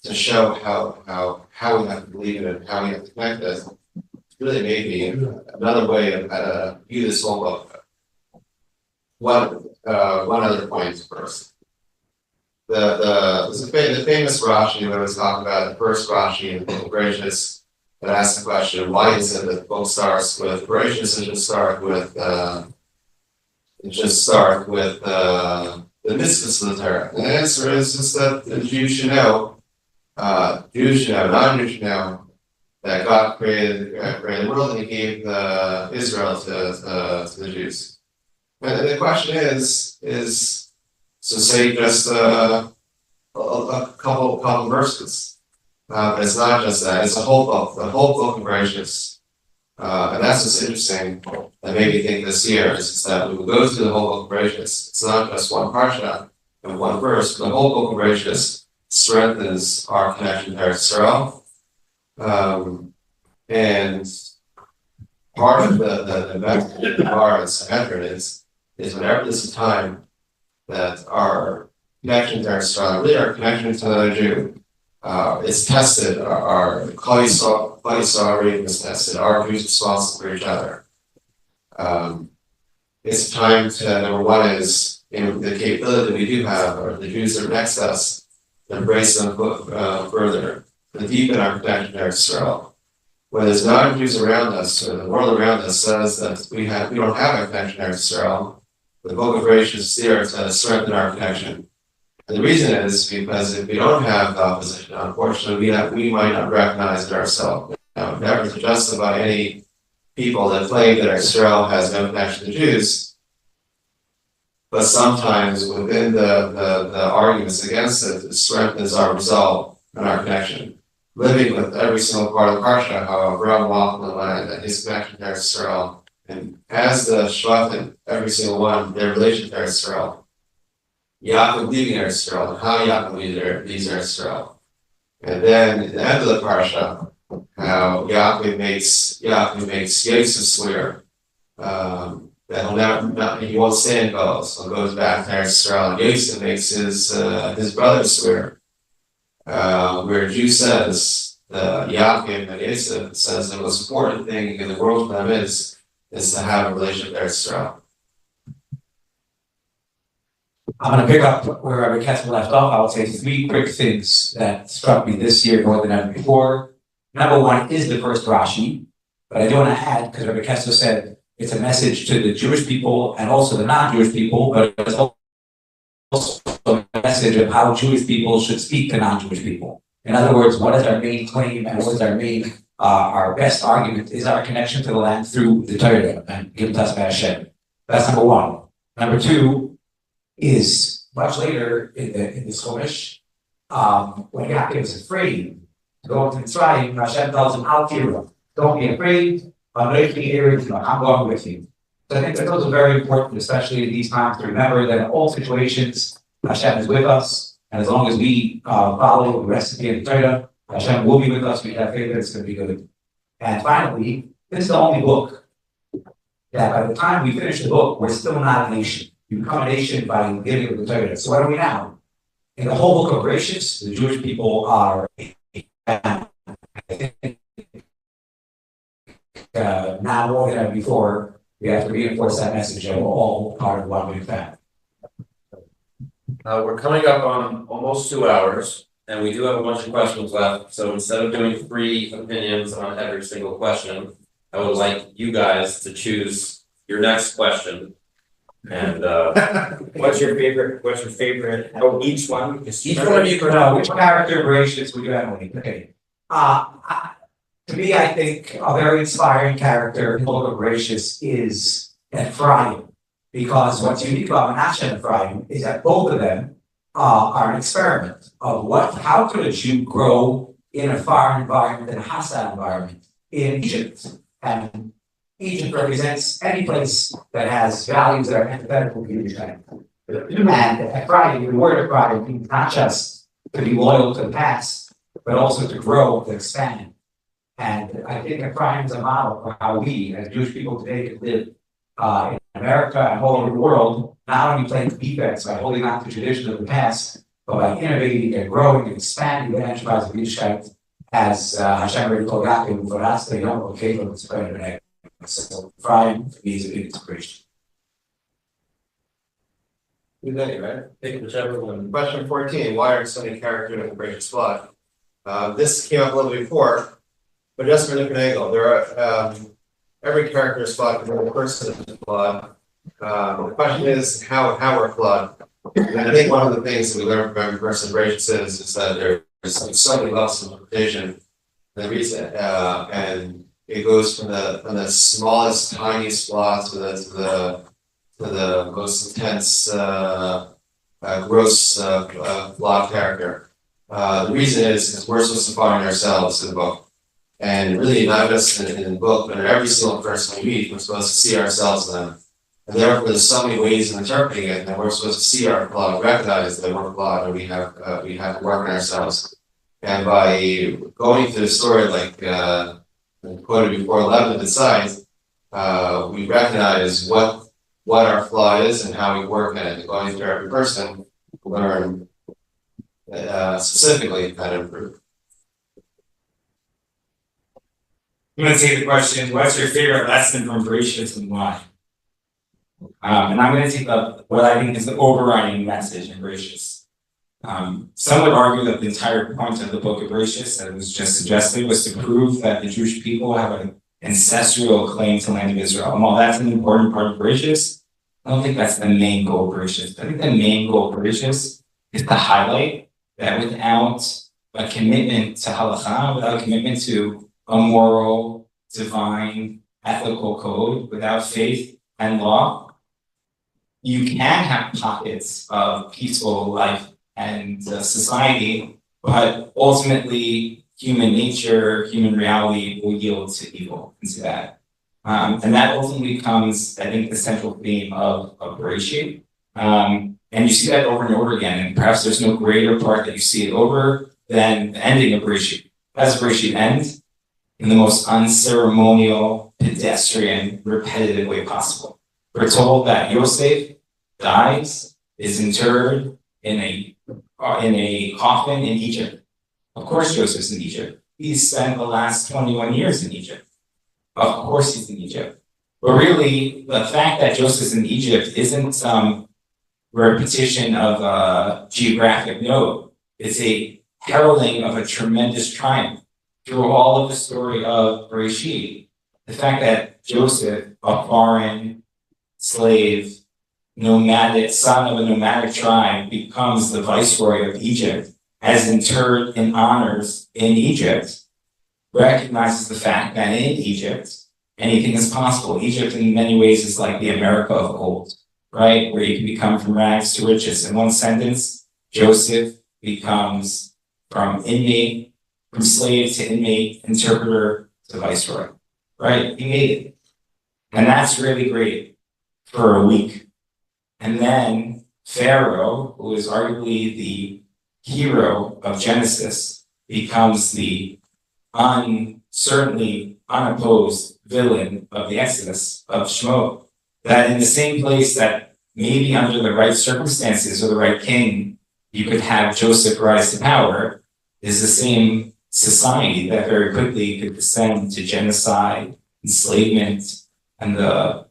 to show how we have to believe in it and how we have to connect it really made me another way of how to view this whole book. One other point first. The famous Rashi that was talking about, the first Rashi in the book of Bereshit, that asked the question, why is it that the book starts with Bereshit and just start with the mitzvahs of the Torah? And the answer is just that the Jews should know, non-Jews should know, that God created the world and He gave Israel to the Jews. And the question is so say just a couple verses. But it's not just that; it's the whole book of Bereshit. And that's what's interesting that made me think this year is that when we go through the whole book of Bereshit, it's not just one parsha and one verse. But the whole book of Bereshit strengthens our connection to Eretz Israel. And part of the message of the Gemara and Sanhedrin is whenever there's a time that our connection to Eretz Israel, really our connection to another Jew, is tested, our Kollel reading is tested, our Jews responsible for each other. It's time to, number one is the capability that we do have, or the Jews that are next to us, to embrace them further, to deepen our connection to Eretz Israel. When there's non-Jews around us, or the world around us says that we don't have a connection to Eretz Israel, the book of Rosh is there to strengthen our connection. And the reason is because if we don't have the opposition, unfortunately, we might not recognize it ourselves. Now, never to justify any people that claim that Israel has no connection to Jews, but sometimes within the arguments against it, it strengthens our resolve and our connection. Living with every single part of the parsha, how Abraham walked in the land, and his connection to Israel, and as the Shvatim, every single one, their relation to Israel. Yaakov leaving Eretz Israel, and how Yaakov leaves Eretz Israel. And then at the end of the parsha, how Yaakov makes Yosef swear that he won't stay in Kollel, so goes back to Eretz Israel. And Yosef makes his brother swear, where Jew says Yaakov and Yosef says the most important thing in the world for them is to have a relationship with Eretz Israel. I'm going to pick up where Rabbi Kessler left off. I will say three quick things that struck me this year more than ever before. Number one is the first Rashi, but I do want to add, because Rabbi Kessler said it's a message to the Jewish people and also the non-Jewish people, but it's also a message of how Jewish people should speak to non-Jewish people. In other words, what is our main claim and what is our main, our best argument is our connection to the land through the Torah and given to us by Hashem. That's number one. Number two is much later in the Chumash, when Yaakov is afraid to go into Mitzrayim, Hashem tells him, "Al tirah, don't be afraid. I'm going with you." So I think that those are very important, especially in these times, to remember that in all situations, Hashem is with us, and as long as we follow the recipe of the Torah, Hashem will be with us. We have faith that it's going to be good. And finally, this is the only book that by the time we finish the book, we're still not a nation. You become a nation by giving of the Torah. So what are we now? In the whole book of Bereshit, the Jewish people are now more than ever before. We have to reinforce that message that we're all part of one big family. We're coming up on almost 2 hours, and we do have a bunch of questions left. So instead of doing 3 opinions on every single question, I would like you guys to choose your next question. And What's your favorite? Oh, each one. each one of you could Which character Bereshit would you have? Okay. To To me, I think a very inspiring character in the book of Bereshit is Ephraim. Because what's unique about Menashe and Ephraim is that both of them are an experiment of how could a Jew grow in a foreign environment, in a hostile environment in Egypt. And Egypt represents any place that has values that are antithetical to Judaism. And Ephraim, the word Ephraim means not just to be loyal to the past, but also to grow, to expand. And I think Ephraim is a model for how we, as Jewish people today, can live in America and all over the world, not only playing defense by holding on to the tradition of the past, but by innovating and growing and expanding the enterprise of Yiddishkeit, as Hashem already told Yaakov, for us, they know, okay, but it's better than that. So Ephraim, to me, is a big inspiration. Good day, right? Take whichever one. Question 14, why are so many characters in the Bereshit flood? This came up a little bit before, but just from a different angle. There are every character is flawed, every person is flawed. The question is how we're flawed. And I think one of the things that we learn from every person in Bereshit is that there's so many levels of interpretation. The reason and it goes from the smallest, tiniest flaw to the most intense, gross flawed character. The reason is because we're supposed to find ourselves in the book. And really, not just in the book, but in every single person we meet, we're supposed to see ourselves in them. And therefore, there's so many ways of interpreting it, and we're supposed to see our flaw, recognize that we're flawed, and we have to work on ourselves. And by going through the story, like quoted before, 11 decides, we recognize what our flaw is and how we work at it. And going through every person, learn specifically how to improve. I'm going to take the question, what's your favorite lesson from Bereshit and why? And I'm going to take up what I think is the overriding message in Bereshit. Some would argue that the entire point of the book of Bereshit, that it was just suggested, was to prove that the Jewish people have an ancestral claim to the land of Israel. And while that's an important part of Bereshit, I don't think that's the main goal of Bereshit. I think the main goal of Bereshit is to highlight that without a commitment to halakha, without a commitment to a moral, divine, ethical code, without faith and law, you can have pockets of peaceful life and society, but ultimately human nature, human reality will yield to evil and to that. And that ultimately becomes, I think, the central theme of Bereshit. And you see that over and over again, and perhaps there's no greater part that you see it over than the ending of Bereshit. How does Bereshit end? In the most unceremonial, pedestrian, repetitive way possible. We're told that Yosef dies, is interred in a coffin in Egypt. Of course Joseph's in Egypt. He's spent the last 21 years in Egypt. Of course he's in Egypt. But really, the fact that Joseph's in Egypt isn't some repetition of a geographic note. It's a heralding of a tremendous triumph. Through all of the story of Bereshit, the fact that Joseph, a foreign slave, nomadic son of a nomadic tribe, becomes the viceroy of Egypt, as interred in honors in Egypt, recognizes the fact that in Egypt, anything is possible. Egypt in many ways is like the America of old, right? Where you can become from rags to riches. In one sentence, Joseph becomes from slave to inmate, interpreter to viceroy, right? He made it. And that's really great for a week. And then Pharaoh, who is arguably the hero of Genesis, becomes the certainly unopposed villain of the Exodus of Schneur. That in the same place that maybe under the right circumstances or the right king, you could have Joseph rise to power, is the same society that very quickly could descend to genocide, enslavement, and the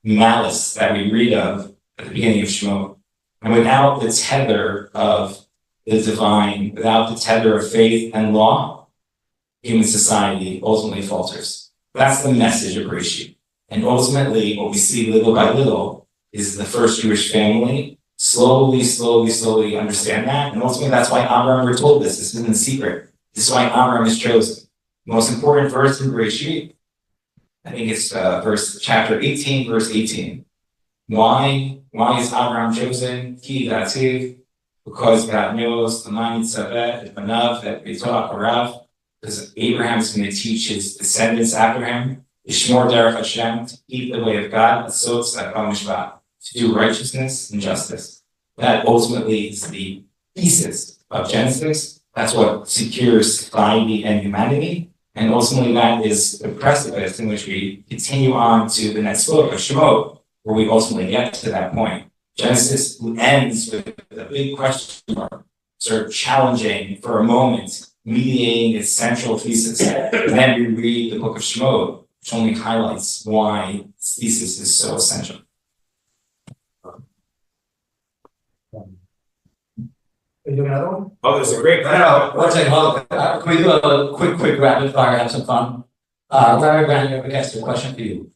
malice that we read of at the beginning of Shemot. And without the tether of the divine, without the tether of faith and law, human society ultimately falters. That's the message of Bereshit. And ultimately, what we see little by little is the first Jewish family slowly understand that. And ultimately, that's why Abraham, we're told this isn't a secret. This is why Amram is chosen. Most important verse in Bereshit, I think it's chapter 18, verse 18. Why is Abraham chosen? Ki dativ, because God knows the mind Sabet, Banav, that B'toach Harav, because Abraham is going to teach his descendants after him, Ishmor Derech Hashem, to keep the way of God, so to do righteousness and justice. That ultimately is the thesis of Genesis. That's what secures society and humanity. And ultimately that is the precipice in which we continue on to the next book of Shemot, where we ultimately get to that point. Genesis ends with a big question mark, sort of challenging for a moment, mediating its central thesis. And then we read the book of Shemot, which only highlights why this thesis is so essential. Are you doing another one? Oh, there's a great. No, one second, hold on. Can we do a quick rapid fire, have some fun? Rabbi Brandon, Kessler, question for you.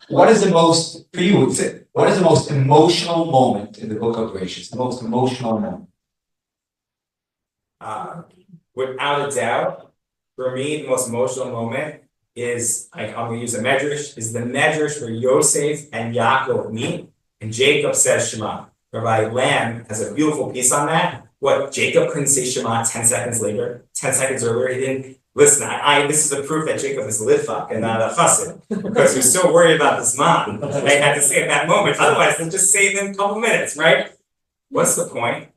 What is the most, for you, what is the most emotional moment in the book of Bereshit? The most emotional moment? Without a doubt, for me, the most emotional moment is, I'm gonna use a medrash, is the medrash where Yosef and Yaakov meet, and Jacob says Shema. Rabbi Lamb has a beautiful piece on that. What, Jacob couldn't say Shema 10 seconds later, 10 seconds earlier, he didn't. Listen, this is a proof that Jacob is a litvak and not a chassid, because he was so worried about this mom. They had to say at that moment, otherwise they'll just say it in a couple minutes, right? What's the point?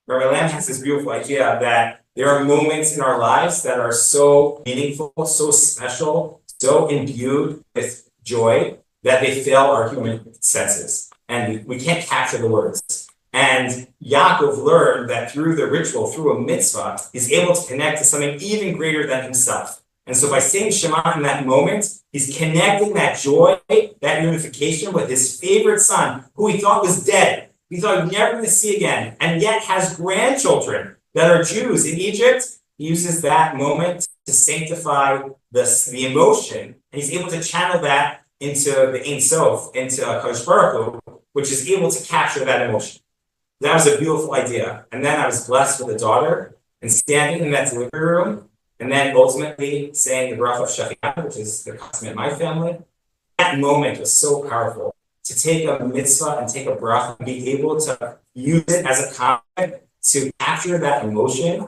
Rabbi Lamb has this beautiful idea that there are moments in our lives that are so meaningful, so special, so imbued with joy that they fail our human senses. And we can't capture the words. And Yaakov learned that through the ritual, through a mitzvah, he's able to connect to something even greater than himself. And so by saying Shema in that moment, he's connecting that joy, that unification with his favorite son, who he thought was dead. He thought he'd never going to see again, and yet has grandchildren that are Jews in Egypt. He uses that moment to sanctify the emotion, and he's able to channel that into the Ein Sof, into Kodesh Baruch Hu, which is able to capture that emotion. That was a beautiful idea. And then I was blessed with a daughter, and standing in that living room, and then ultimately saying the bracha of Shechina, which is the custom in my family. That moment was so powerful. To take a mitzvah and take a bracha and be able to use it as a comment to capture that emotion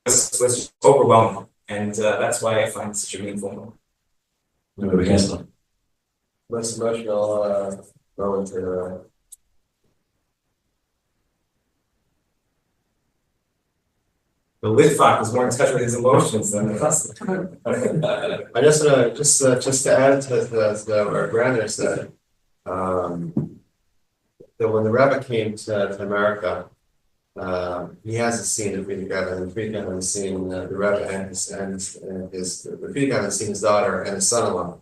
was overwhelming. And that's why I find it such a meaningful moment. Rabbi Kessler. Most emotional moment The litvak was more in touch with his emotions than the chassid. I just to add to what our grandmother said, that when the Rabbi came to America, he hasn't seen the Frida Rebbe, and the Frida Rebbe has seen the Rebbe and the Frida Rebbe has seen his daughter and his son-in-law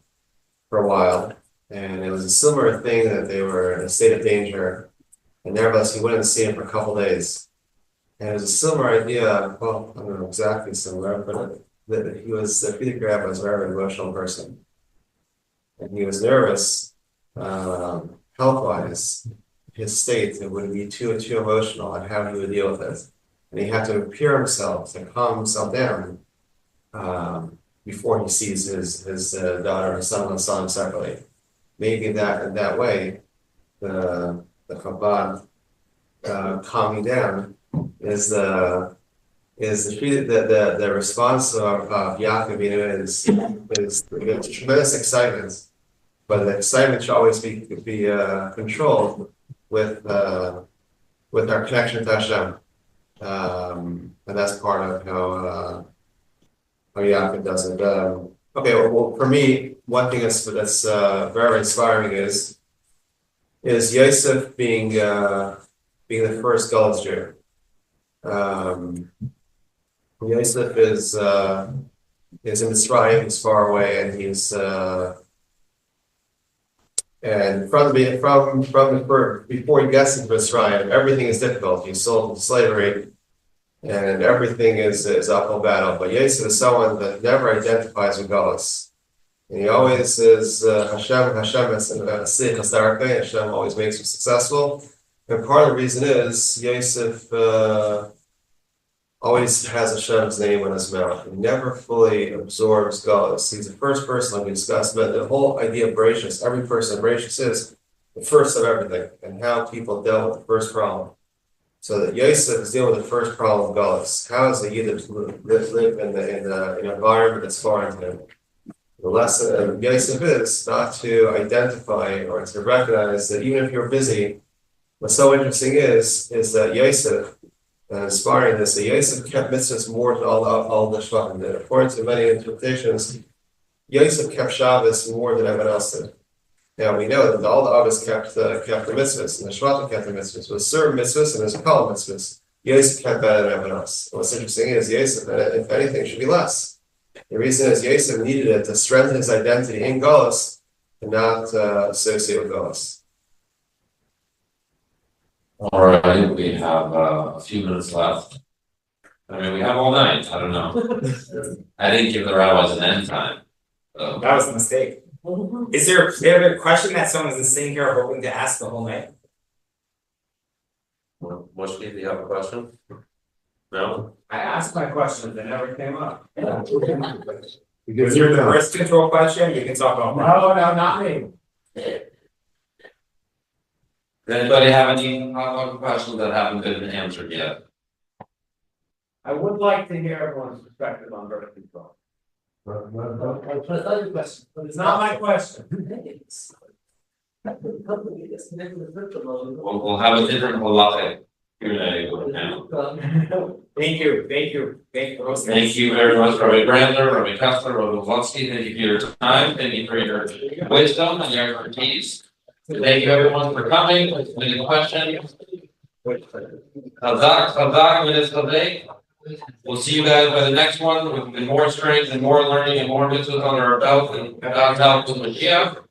for a while, and it was a similar thing that they were in a state of danger, and nevertheless he wouldn't see him for a couple days. And it was a similar idea, well, I don't know exactly similar, but that the Frida Rebbe was a very emotional person. And he was nervous, health-wise, his state, it would be too emotional and how he would deal with it. And he had to prepare himself to calm himself down before he sees his daughter and son-in-law saw him separately. Maybe that way, the Chabad calming down is the response of Yaakov is tremendous excitement, but the excitement should always be controlled with our connection to Hashem, and that's part of how Yaakov does it. Okay, well, for me, one thing that's very inspiring is Yosef being the first Gauls Jew. Yosef is in Mitzrayim, he's far away, and he's and before he gets into Mitzrayim, everything is difficult. He's sold into slavery, and everything is uphill battle. But Yosef is someone that never identifies with Gauls. And he always is Hashem always makes him successful. And part of the reason is Yosef always has Hashem's name in his mouth. He never fully absorbs God's. He's the first person, like we discussed, but the whole idea of Bereshis, every person, Bereshis is the first of everything, and how people dealt with the first problem. So that Yosef is dealing with the first problem of God's. How is the Yiddish live in an environment that's foreign to him? The lesson of Yosef is not to identify or to recognize that even if you're busy, what's so interesting is that Yosef, inspiring this, that Yosef kept mitzvahs more than all the Shvatim did. According to many interpretations, Yosef kept Shabbos more than everyone else did. Now we know that all the others kept the mitzvahs, and the Shvatim kept the mitzvahs. But certain mitzvahs and there's a Kollel mitzvahs, Yosef kept better than everyone else. And what's interesting is Yosef, if anything, should be less. The reason is Yosef needed it to strengthen his identity in Galus and not associate with Galus. All right, we have a few minutes left. I mean, we have all night. I don't know. I didn't give the rabbis an end time. So. That was a mistake. Is there a question that someone's sitting here hoping to ask the whole night? Moshki, do you have a question? No? I asked my question, they never came up. Because you're the risk control question, you can talk about. No, not me. Does anybody have any hot questions that haven't been answered yet? I would like to hear everyone's perspective on birth control. But it's not my question. We'll have a different halachic Q&A with him. Thank you. Thank you very much, Rabbi Brandler, Rabbi Kessler, Rabbi Wolvovsky. Thank you for your time. Thank you for your wisdom and your expertise. Thank you everyone for coming. Any questions? Chazak minutes today. We'll see you guys by the next one with more strength and more learning and more mitzvahs under our belt and God's help with Mashiach.